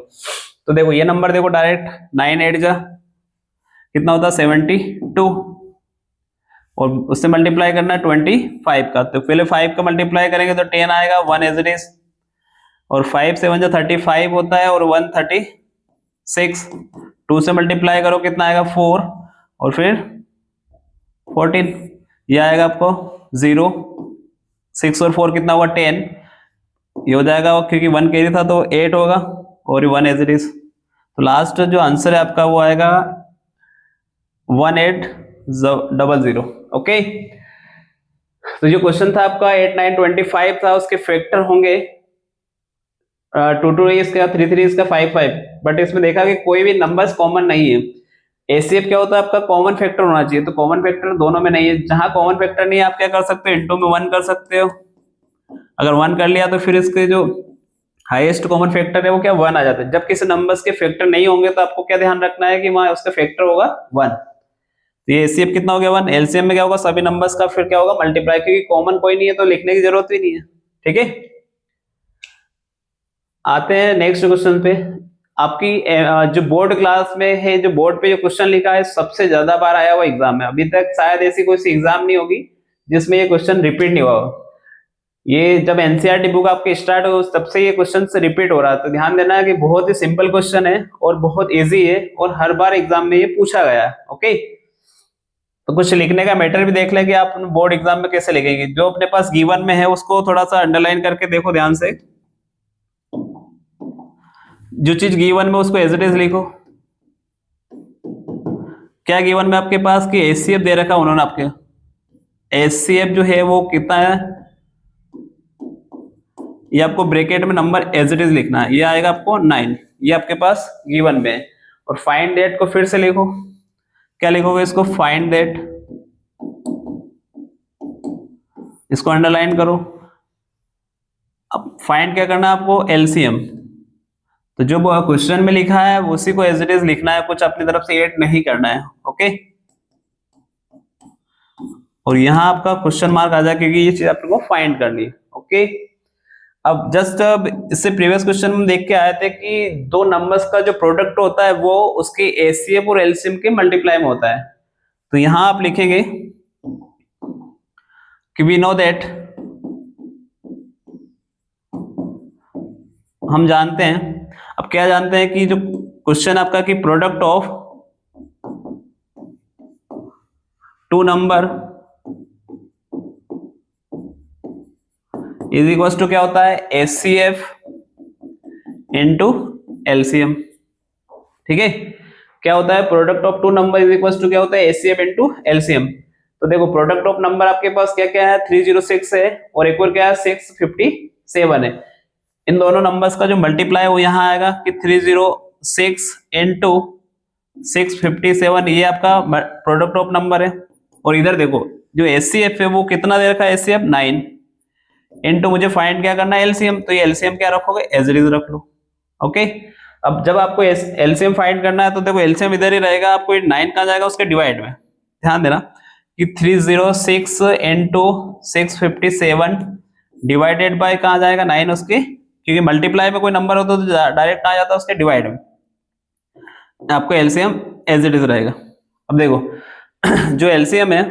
तो देखो ये नंबर देखो डायरेक्ट 9 8 जा कितना होता है 72 और उससे मल्टीप्लाई करना है 25 का, तो पहले 5 का मल्टीप्लाई करेंगे तो 10 आएगा 1 एज इट इज, और 5 7 जा 35 होता है और 1 36। 2 से मल्टीप्लाई करो कितना आएगा 4 और फिर 14, ये आएगा आपको 0 6 और 4 कितना होगा 10, ये हो जाएगा क्योंकि 1 कैरी था तो 8 होगा और 1 एज इट इज। तो लास्ट जो आंसर है आपका वो आएगा 1800। ओके, तो जो क्वेश्चन था आपका 8 9 25 था, उसके फैक्टर होंगे 2 2 इसका 3 3 इसका 5 5, बट इसमें देखा कि कोई भी नंबर्स कॉमन नहीं है। HCF क्या होता है आपका कॉमन फैक्टर होना चाहिए, तो कॉमन फैक्टर दोनों में नहीं है। जहां कॉमन फैक्टर नहीं है आप क्या कर सकते हो इंटू में 1 कर सकते हो, अगर 1 कर लिया तो फिर इसके जो हाईएस्ट कॉमन फैक्टर है वो क्या 1 आ जाता है। जब किसी नंबर्स के फैक्टर नहीं होंगे तो आपको क्या ध्यान रखना है कि वहां उसका फैक्टर होगा 1। तो ये HCF कितना हो गया 1। LCM में क्या होगा सभी नंबर्स का फिर क्या होगा मल्टीप्लाई, क्योंकि कॉमन कोई नहीं है तो लिखने की जरूरत भी नहीं है। ठीक है, आते हैं नेक्स्ट क्वेश्चन पे। आपकी जो बोर्ड क्लास में है, जो बोर्ड पे जो क्वेश्चन लिखा है सबसे ज्यादा बार आया हुआ एग्जाम में, अभी तक शायद ऐसी कोई सी एग्जाम नहीं होगी जिसमें ये क्वेश्चन रिपीट नहीं हुआ। ये जब एनसीईआरटी बुक आपकी स्टार्ट हो तब से ये क्वेश्चन से रिपीट हो रहा है, तो ध्यान देना है कि बहुत ही सिंपल क्वेश्चन है और बहुत इजी है और हर बार एग्जाम में ये पूछा गया है। ओके, तो कुछ लिखने का मैटर भी देख लें कि आप बोर्ड एग्जाम में कैसे लिखेंगे। जो अपने पास गिवन में है उसको थोड़ा सा अंडरलाइन करके देखो ध्यान से, जो चीज गिवन में उसको एज इट इज लिखो। क्या गिवन में आपके पास कि HCF दे रखा उन्होंने, आपके HCF जो है वो कितना है, ये आपको ब्रैकेट में नंबर एज इट इज लिखना है, ये आएगा आपको 9, ये आपके पास गिवन में है। और फाइंड दैट को फिर से लिखो, क्या लिखोगे इसको फाइंड दैट, इसको अंडरलाइन करो। अब फाइंड क्या करना है आपको LCM, तो जो क्वेश्चन में लिखा है उसी को एज इट इज लिखना है, कुछ अपनी तरफ से ऐड नहीं करना है। ओके, और यहां आपका क्वेश्चन मार्क आ जाए क्योंकि ये चीज आपको फाइंड करनी है। ओके, अब जस्ट इससे प्रीवियस क्वेश्चन में देख के आए थे कि दो नंबर्स का जो प्रोडक्ट होता है वो उसके HCF और LCM के मल्टीप्लाई में होता है। तो यहां आप लिखेंगे कि वी नो दैट, हम जानते हैं। अब क्या जानते हैं कि जो क्वेश्चन आपका कि product of two number is equal to क्या होता है, एचसीएफ इनटू एलसीएम। ठीक है, क्या होता है, product of two number is equal to क्या होता है, एचसीएफ इनटू एलसीएम। तो देखो प्रोडक्ट ऑफ नंबर आपके पास क्या क्या है, 306 है और एक और क्या है 657 है। इन दोनों नंबर्स का जो मल्टीप्लाई है वो यहाँ आएगा कि 306 इंटू 657, ये आपका प्रोडक्ट ऑफ नंबर है। और इधर देखो जो एचसीएफ है वो कितना दे रखा है, एचसीएफ 9 इंटू मुझे फाइंड क्या करना है, एलसीएम। तो ये एलसीएम क्या रखोगे, एज इट इज रख लो। ओके, अब जब आपको एलसीएम फाइंड करना है तो देखो एलसीएम इधर ही रहेगा, आपको 9 कहाँ जाएगा, उसके डिवाइड में। ध्यान देना कि 306 इंटू 657 डिवाइडेड बाय कहाँ जाएगा, 9 उसके, क्योंकि मल्टीप्लाई में कोई नंबर होता तो डायरेक्ट कहाँ जाता है, उसके डिवाइड में। आपको एलसीएम एज इट इज रहेगा। अब देखो जो एलसीएम है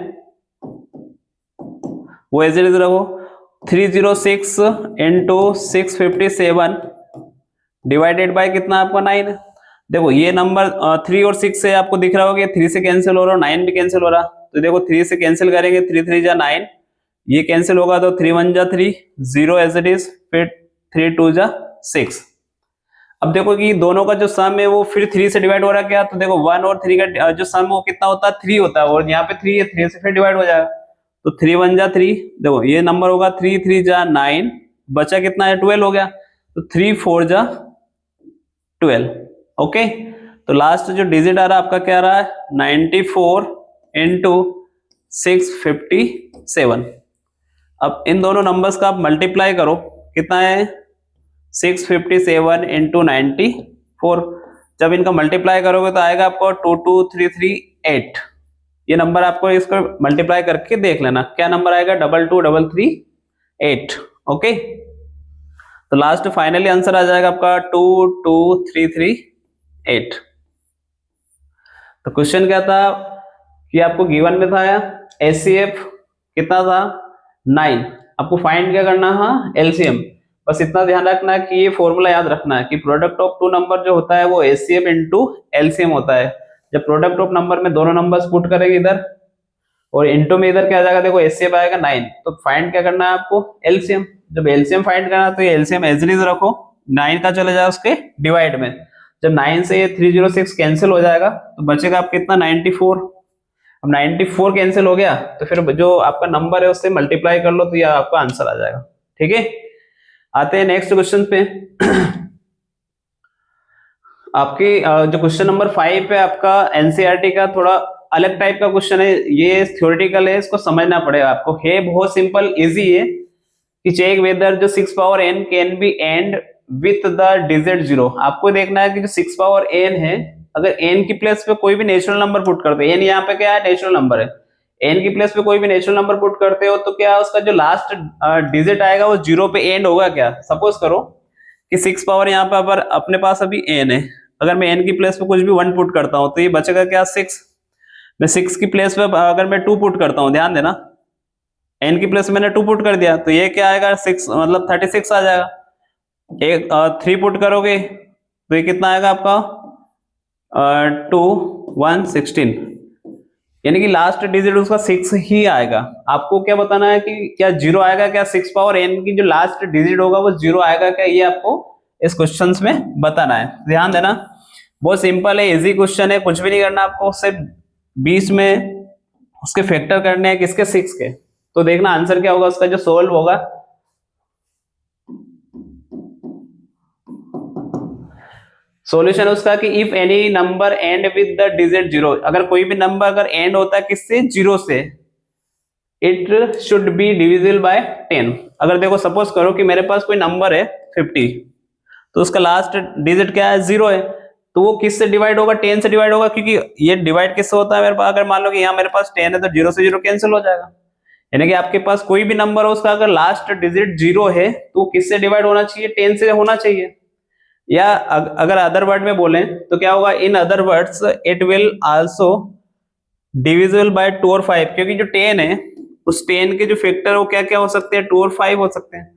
वो एज इट इज रखो, 306 इंटू 657 डिवाइडेड बाय कितना आपका 9। देखो ये नंबर 3 और 6 से आपको दिख रहा होगा, 3 से कैंसिल हो रहा है, 9 भी कैंसिल हो रहा। तो देखो 3 से कैंसिल करेंगे, 3 3 जा 9, ये कैंसिल होगा तो 3 1 जा 3, 0 एज इट इज, फिर 3 2 जा 6। अब देखो कि दोनों का जो सम है वो फिर 3 से डिवाइड हो रहा है क्या, तो देखो 1 और 3 का जो सम वो कितना होता है, 3 होता है, और यहाँ पे 3 है, 3 से फिर डिवाइड हो जाएगा। तो 3 1 जा 3, देखो ये नंबर होगा 3 3 जा 9, बचा कितना है, 12 हो गया। तो 3 4 जा 12। ओके, तो लास्ट जो डिजिट आ रहा है आपका क्या आ रहा है, 94 इंटू 657। अब इन दोनों नंबर्स का आप मल्टीप्लाई करो, कितना है, 657 इंटू 94। जब इनका मल्टीप्लाई करोगे तो आएगा आपको 22338। ये नंबर आपको इसको मल्टीप्लाई करके देख लेना क्या नंबर आएगा, 22338। ओके, तो लास्ट फाइनली आंसर आ जाएगा आपका 22338। तो क्वेश्चन क्या था कि आपको गिवन में था एचसीएफ कितना था, 9, आपको फाइंड क्या करना है, एलसीएम। बस इतना ध्यान रखना है कि ये फॉर्मूला याद रखना है कि प्रोडक्ट ऑफ टू नंबर जो होता है वो एचसीएफ इनटू एलसीएम होता है। जब प्रोडक्ट ऑफ नंबर में दोनों नंबर्स पुट करेंगे इधर और इनटू में इधर क्या आ जाएगा, देखो एचसीएफ आएगा 9, तो फाइंड क्या करना है आपको, एलसीएम। जब एलसीएम फाइंड करना है तो ये एलसीएम एज इट इज रखो, 9 का चले जाए उसके डिवाइड में। जब 9 से ये 306 कैंसिल हो जाएगा तो बचेगा आपका कितना, 94। अब 94 कैंसिल हो गया तो फिर जो आपका नंबर है उससे मल्टीप्लाई कर लो तो ये आपका आंसर आ जाएगा। ठीक है, आते हैं नेक्स्ट क्वेश्चन पे। आपकी जो क्वेश्चन नंबर 5 है आपका एनसीईआरटी का थोड़ा अलग टाइप का क्वेश्चन है, ये थ्योरेटिकल है, इसको समझना पड़ेगा आपको। है बहुत सिंपल इजी है कि चेक वेदर जो 6 power n can be and with the digit 0। आपको देखना है कि जो 6 पावर n है, अगर n की प्लेस पे कोई भी नेचुरल नंबर पुट करते हैं, n यहाँ पे क्या है, नेचुरल नंबर है, n की प्लेस पे कोई भी नेचुरल नंबर पुट करते हो तो क्या उसका जो लास्ट डिजिट आएगा वो 0 पे एंड होगा क्या। सपोज करो कि 6 पावर यहाँ पे अगर अपने पास अभी n है, अगर मैं n की प्लेस पे कुछ भी 1 पुट करता हूँ तो ये बचेगा क्या, 6। मैं 6 की प्लेस पे अगर मैं 2 पुट करता हूँ, ध्यान देना n की प्लेस मैंने 2 पुट कर दिया तो ये क्या आएगा, 6 मतलब 36 आ जाएगा। एक 3 पुट करोगे तो ये कितना आएगा आपका 2 1 16, यानी कि लास्ट डिजिट उसका 6 ही आएगा। आपको क्या बताना है कि क्या 0 आएगा क्या, 6 पावर n की जो लास्ट डिजिट होगा वो 0 आएगा क्या, ये आपको इस क्वेश्चंस में बताना है। ध्यान देना, बहुत सिंपल है, इजी क्वेश्चन है, कुछ भी नहीं करना आपको, सिर्फ 20 में उसके फैक्टर करने हैं, किसके, 6 के। तो देखना आंसर क्या होगा उसका जो सोल्व होगा। सॉल्यूशन उसका कि if any number and with the digit 0, अगर कोई भी नंबर अगर एंड होता है किससे, 0 से, it should be divisible by 10। अगर देखो सपोज करो कि मेरे पास कोई नंबर है 50, तो उसका लास्ट डिजिट क्या है, 0 है, तो वो किससे डिवाइड होगा, 10 से डिवाइड होगा, क्योंकि ये डिवाइड किससे होता है मेरे पास, अगर मान लो कि यहाँ मेरे पास 10 है तो 0 से 0 कैंसिल हो जाएगा। यानी कि आपके पास कोई भी नंबर हो उसका अगर लास्ट डिजिट 0 है तो वो किससे डिवाइड होना चाहिए, 10 से होना चाहिए। या अगर अदर वर्ड में बोलें तो क्या होगा, in other words it will also divisible by 2 और 5, क्योंकि जो 10 है उस 10 के जो फैक्टर वो क्या क्या हो सकते हैं, 2 और 5 हो सकते हैं।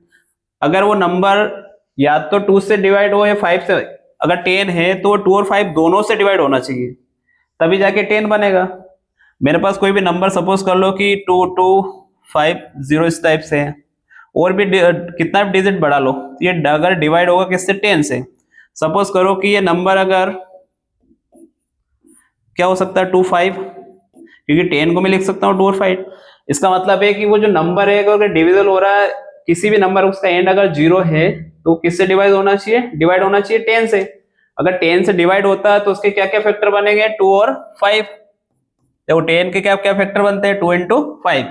अगर वो नंबर या तो 2 से डिवाइड हो या 5 से, अगर 10 है तो 2 और 5 दोनों से डिवाइड होना चाहिए, तभी जाके 10 बनेगा। मेरे पास कोई भी नंबर सपोज कर लो कि 2 2 5 0 इस टाइप से है, और भी कितना भी डिजिट बढ़ा लो, ये अगर डिवाइड होगा किससे, 10 से। सपोज करो कि ये नंबर अगर क्या हो सकता है 2 5, क्योंकि 10 को मैं लिख सकता हूँ 2 और 5। इसका मतलब है कि वो जो नंबर है अगर डिविजल हो रहा है किसी भी नंबर, उसका एंड अगर 0 है तो किससे डिवाइड होना चाहिए, डिवाइड होना चाहिए 10 से। अगर 10 से डिवाइड होता है तो उसके क्या क्या फैक्टर बनेंगे, 2 और 5। देखो 10 के क्या क्या फैक्टर बनते हैं, 2 इंटू 5।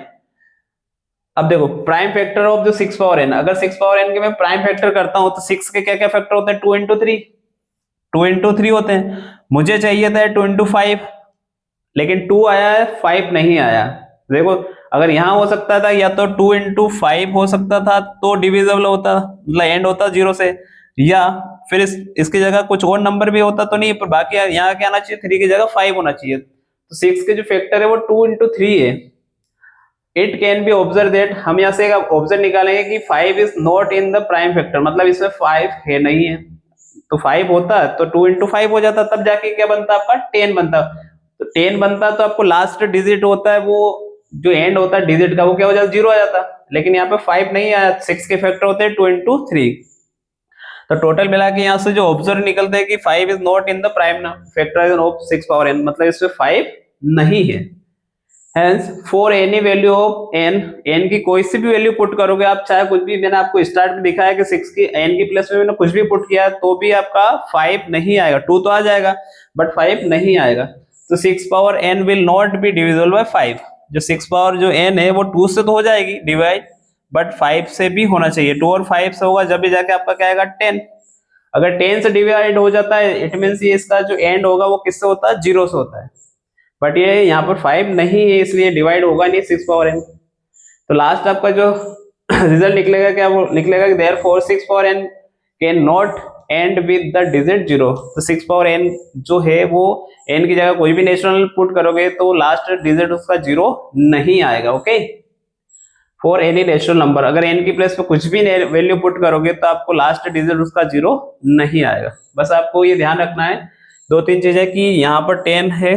अब देखो प्राइम फैक्टर ऑफ जो 6 पावर n, अगर 6 पावर n के मैं प्राइम फैक्टर करता हूं तो 6 के क्या क्या फैक्टर होते हैं, 2 इंटू 3, 2 इंटू 3 होते हैं। मुझे चाहिए था 2 इंटू 5, लेकिन 2 आया है 5 नहीं आया। देखो अगर यहां हो सकता था या तो 2 इंटू 5 हो सकता था तो डिविजिबल होता, मतलब एंड होता 0 से, या फिर इसकी जगह कुछ और नंबर भी होता तो नहीं, पर बाकी यहाँ क्या आना चाहिए, 3 की जगह 5 होना चाहिए। तो 6 के जो फैक्टर है वो 2 इंटू 3 है। It can be observe that, हम यहाँ से ऑब्जर्व निकालेंगे कि 5 is not in the prime factor, मतलब इसमें 5 है नहीं है। तो 5 होता तो 2 इंटू 5 हो जाता, तब जाके क्या बनता आपका 10 बनता। तो 10 बनता तो आपको लास्ट डिजिट होता है वो जो एंड होता है डिजिट का, वो क्या हो जाता, 0 आ जाता। लेकिन यहाँ पे 5 नहीं आया, 6 के फैक्टर होते हैं 2 इंटू 3। तो टोटल मिला के यहाँ से जो ऑब्जर्व निकलते हैं कि 5 is not in the prime factorization of 6 power n, मतलब इसमें 5 नहीं है। Hence, for any value of n की कोई सी भी वैल्यू पुट करोगे आप, चाहे कुछ भी, मैंने आपको स्टार्ट में दिखाया कि 6 की n की प्लेस में मैंने कुछ भी पुट किया तो भी आपका 5 नहीं आएगा। 2 तो आ जाएगा बट 5 नहीं आएगा। तो 6 power n will not be divisible by 5। जो 6 पावर जो n है वो 2 से तो हो जाएगी डिवाइड, बट 5 से भी होना चाहिए। 2 और 5 से होगा जब भी जाके आपका क्या आएगा 10। अगर 10 से डिवाइड हो जाता है इट मीन्स ये इसका जो एंड होगा वो किससे होता है, 0 से होता है। बट ये यहाँ पर 5 नहीं है इसलिए डिवाइड होगा नहीं 6 पावर n। तो लास्ट आपका जो रिजल्ट निकलेगा क्या, वो निकलेगा कि therefore 6 power n can not and with the digit 0। तो 6 पावर n जो है वो n की जगह कोई भी नेचुरल पुट करोगे तो लास्ट डिजिट उसका 0 नहीं आएगा। Okay, for any natural number अगर n की प्लेस पे कुछ भी वैल्यू पुट करोगे तो आपको लास्ट डिजिट उसका 0 नहीं आएगा। बस आपको ये ध्यान रखना है 2-3 चीजें कि यहाँ पर 10 है,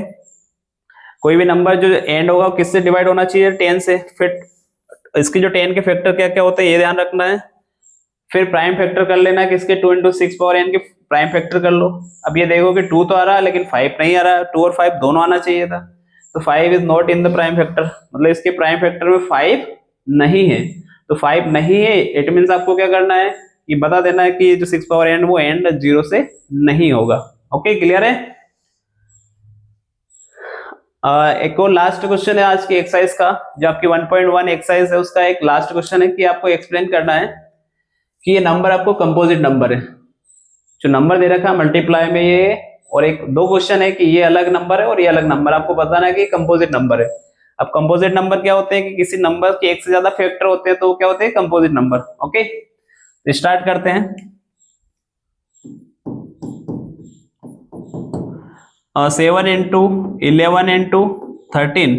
कोई भी नंबर जो एंड होगा किससे डिवाइड होना चाहिए, 10 से। फिर इसकी जो 10 के फैक्टर क्या क्या होते हैं ये ध्यान रखना है। फिर प्राइम फैक्टर कर लेना है किसके, 2 इंटू 6 पावर n के प्राइम फैक्टर कर लो। अब ये देखो कि 2 तो आ रहा है लेकिन 5 नहीं आ रहा है, 2 और 5 दोनों आना चाहिए था। तो 5 is not in the prime factor, मतलब इसके प्राइम फैक्टर में 5 नहीं है। तो 5 नहीं है इट मीन्स आपको क्या करना है, ये बता देना है कि जो 6 पावर n वो एंड 0 से नहीं होगा। ओके, क्लियर है। एक और लास्ट क्वेश्चन है आज की एक्सरसाइज का, जो आपकी 1.1 एक्सरसाइज है उसका एक लास्ट क्वेश्चन है कि आपको एक्सप्लेन करना है कि ये नंबर आपको कंपोजिट नंबर है, जो नंबर दे रखा है मल्टीप्लाई में ये, और एक दो क्वेश्चन है कि ये अलग नंबर है और ये अलग नंबर, आपको बताना है कि कंपोजिट नंबर है। अब कंपोजिट नंबर क्या होते हैं कि किसी नंबर के एक से ज्यादा फैक्टर होते हैं तो वो क्या होते हैं, कंपोजिट नंबर। ओके, तो स्टार्ट करते हैं। 7 इंटू 11 इंटू 13,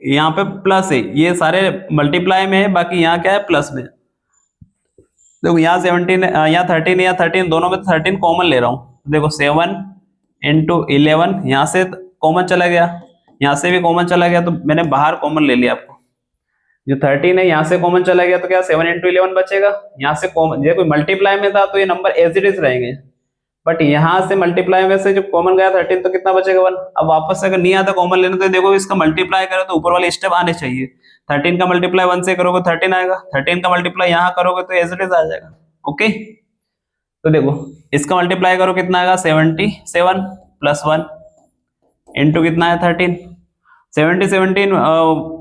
यहाँ पे प्लस है, ये सारे मल्टीप्लाई में है, बाकी यहाँ क्या है प्लस में। देखो यहाँ 17 यहाँ 13 या 13 दोनों में 13 कॉमन ले रहा हूँ। देखो 7 इंटू 11, यहाँ से कॉमन चला गया, यहाँ से भी कॉमन चला गया, तो मैंने बाहर कॉमन ले लिया। आपको जो 13 है यहाँ से कॉमन चला गया तो क्या 7 इंटू 11 बचेगा। यहाँ से कॉमन, ये कोई मल्टीप्लाई में था तो ये नंबर एज इट इज रहेंगे, बट यहाँ से मल्टीप्लाई में से जो कॉमन गया 13 तो कितना बचेगा 1। अब वापस से अगर नहीं आता कॉमन लेने तो देखो इसका मल्टीप्लाई करो तो ऊपर वाले स्टेप आने चाहिए। 13 का मल्टीप्लाई 1 से करोगे 13 आएगा, 13 का मल्टीप्लाई यहाँ करोगे तो एज इट इज आ जाएगा। ओके, तो देखो इसका मल्टीप्लाई करो कितना आएगा 77 प्लस 1 इंटू कितना है 13। 17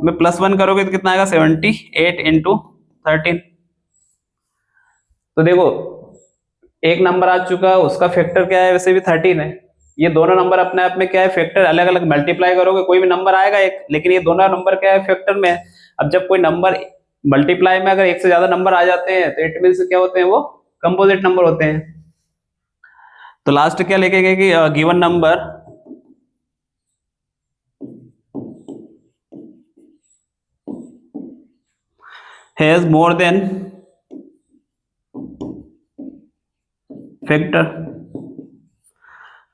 में प्लस 1 करोगे तो कितना आएगा 78 इंटू 13। तो देखो एक नंबर आ चुका है, उसका फैक्टर क्या है, वैसे भी 13 है। ये दोनों नंबर अपने आप में क्या है, फैक्टर अलग अलग मल्टीप्लाई करोगे कोई भी नंबर आएगा एक, लेकिन ये दोनों नंबर क्या है, फैक्टर में है। अब जब कोई नंबर मल्टीप्लाई में अगर एक से ज्यादा नंबर आ जाते हैं तो इट मींस क्या होते हैं, वो कंपोजिट नंबर होते हैं। तो लास्ट क्या लेके गए कि given number has more than factor,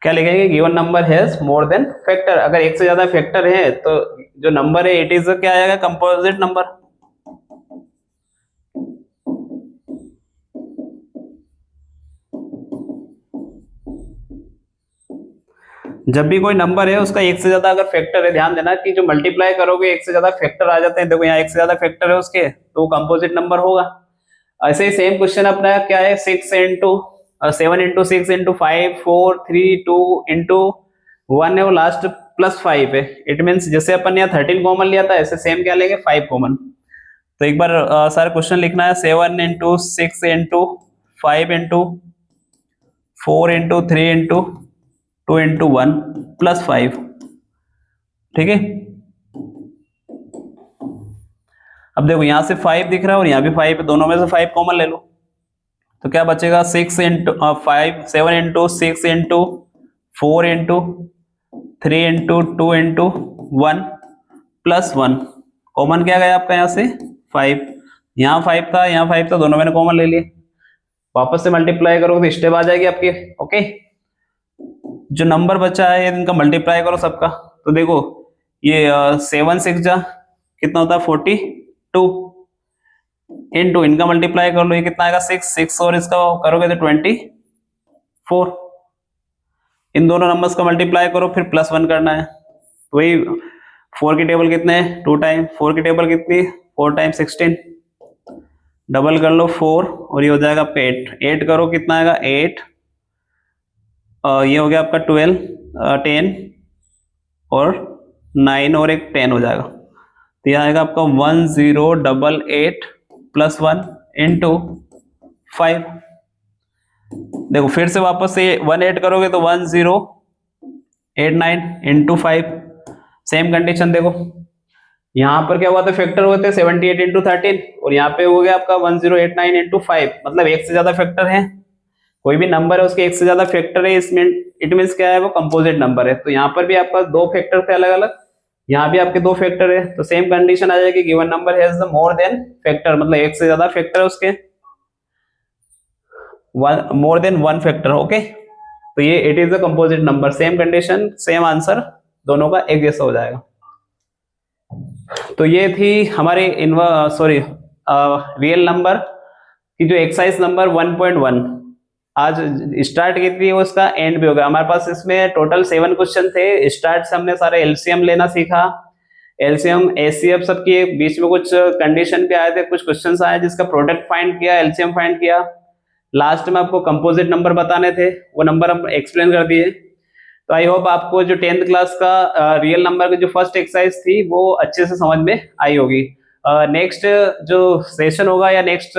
क्या लिखेंगे, given number has more than factor. अगर एक से ज्यादा फैक्टर है तो जो नंबर है इट इज क्या आएगा, कंपोजिट नंबर। जब भी कोई नंबर है उसका एक से ज्यादा अगर फैक्टर है, ध्यान देना कि जो मल्टीप्लाई करोगे एक से ज्यादा फैक्टर आ जाते हैं, देखो यहाँ एक से ज्यादा फैक्टर है उसके, तो कंपोजिट नंबर होगा। ऐसे ही सेम क्वेश्चन अपना क्या है, 7 into 6 into 5 4 3 2 into 1 है, वो लास्ट +5 है। इट मीन्स जैसे अपन यहाँ 13 कॉमन लिया था, ऐसे सेम क्या लेंगे 5 कॉमन। तो एक बार सारा क्वेश्चन लिखना है, 7 into 6 into 5 into 4 into 3 into 2 into 1 +5, ठीक है। अब देखो यहाँ से 5 दिख रहा है और यहाँ भी 5 है, दोनों में से 5 कॉमन ले लो, तो क्या बचेगा 6 into 5 7 into 6 into 4 into 3 into 2 into 1 +1, common क्या गया आपका यहाँ से 5, यहाँ 5 था यहाँ 5 था, दोनों मैंने कॉमन ले लिए। वापस से मल्टीप्लाई करोगे तो स्टेप आ जाएगी आपकी। ओके, जो नंबर बचा है इनका मल्टीप्लाई करो सबका। तो देखो ये 7 6 जा कितना होता है 42, इनटू इनका मल्टीप्लाई कर लो, ये कितना आएगा 6 और इसका करोगे तो 24। इन दोनों नंबर्स का मल्टीप्लाई करो, फिर +1 करना है। तो वही 4 की टेबल कितने हैं 2 टाइम, 4 की टेबल कितनी 4 टाइम 16, डबल कर लो 4 और ये हो जाएगा आपका 8 करो कितना आएगा 8, ये हो गया आपका 12 10 और 9 और एक 10 हो जाएगा। तो यह आएगा आपका 1088 +1 into 5। देखो फिर से वापस से 18 करोगे तो 1089 into 5, सेम कंडीशन। देखो यहाँ पर क्या हुआ था फैक्टर हुए थे 78 into 13 और यहाँ पे हो गया आपका 1089 into 5, मतलब एक से ज्यादा फैक्टर है। कोई भी नंबर है उसके एक से ज्यादा फैक्टर है, इसमें इट मीन्स क्या है वो कंपोजिट नंबर है। तो यहाँ पर भी आपका 2 फैक्टर थे अलग अलग, यहाँ भी आपके 2 फैक्टर है, तो सेम कंडीशन आ जाएगी given number has the more than factor, मतलब एक से ज्यादा फैक्टर है उसके, मोर देन 1 फैक्टर। ओके, तो ये it is the composite number, same condition same answer, दोनों का एक जैसा हो जाएगा। तो ये थी हमारी रियल नंबर की जो एक्सरसाइज नंबर 1.1 आज स्टार्ट की थी, उसका एंड भी हो गया हमारे पास। इसमें टोटल 7 क्वेश्चन थे। स्टार्ट से हमने सारे एलसीएम लेना सीखा, एलसीएम एचसीएफ सबकी, बीच में कुछ कंडीशन भी आए थे, कुछ क्वेश्चंस आए जिसका प्रोडक्ट फाइंड किया, एलसीएम फाइंड किया। लास्ट में आपको कंपोजिट नंबर बताने थे, वो नंबर हम एक्सप्लेन कर दिए। तो आई होप आपको जो 10th क्लास का रियल नंबर की जो फर्स्ट एक्सरसाइज थी वो अच्छे से समझ में आई होगी। नेक्स्ट जो सेशन होगा या नेक्स्ट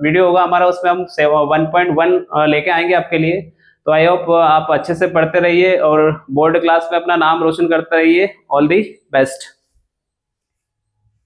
वीडियो होगा हमारा, उसमें हम 1.1 लेके आएंगे आपके लिए। तो आई होप आप अच्छे से पढ़ते रहिए और बोर्ड क्लास में अपना नाम रोशन करते रहिए। All the best.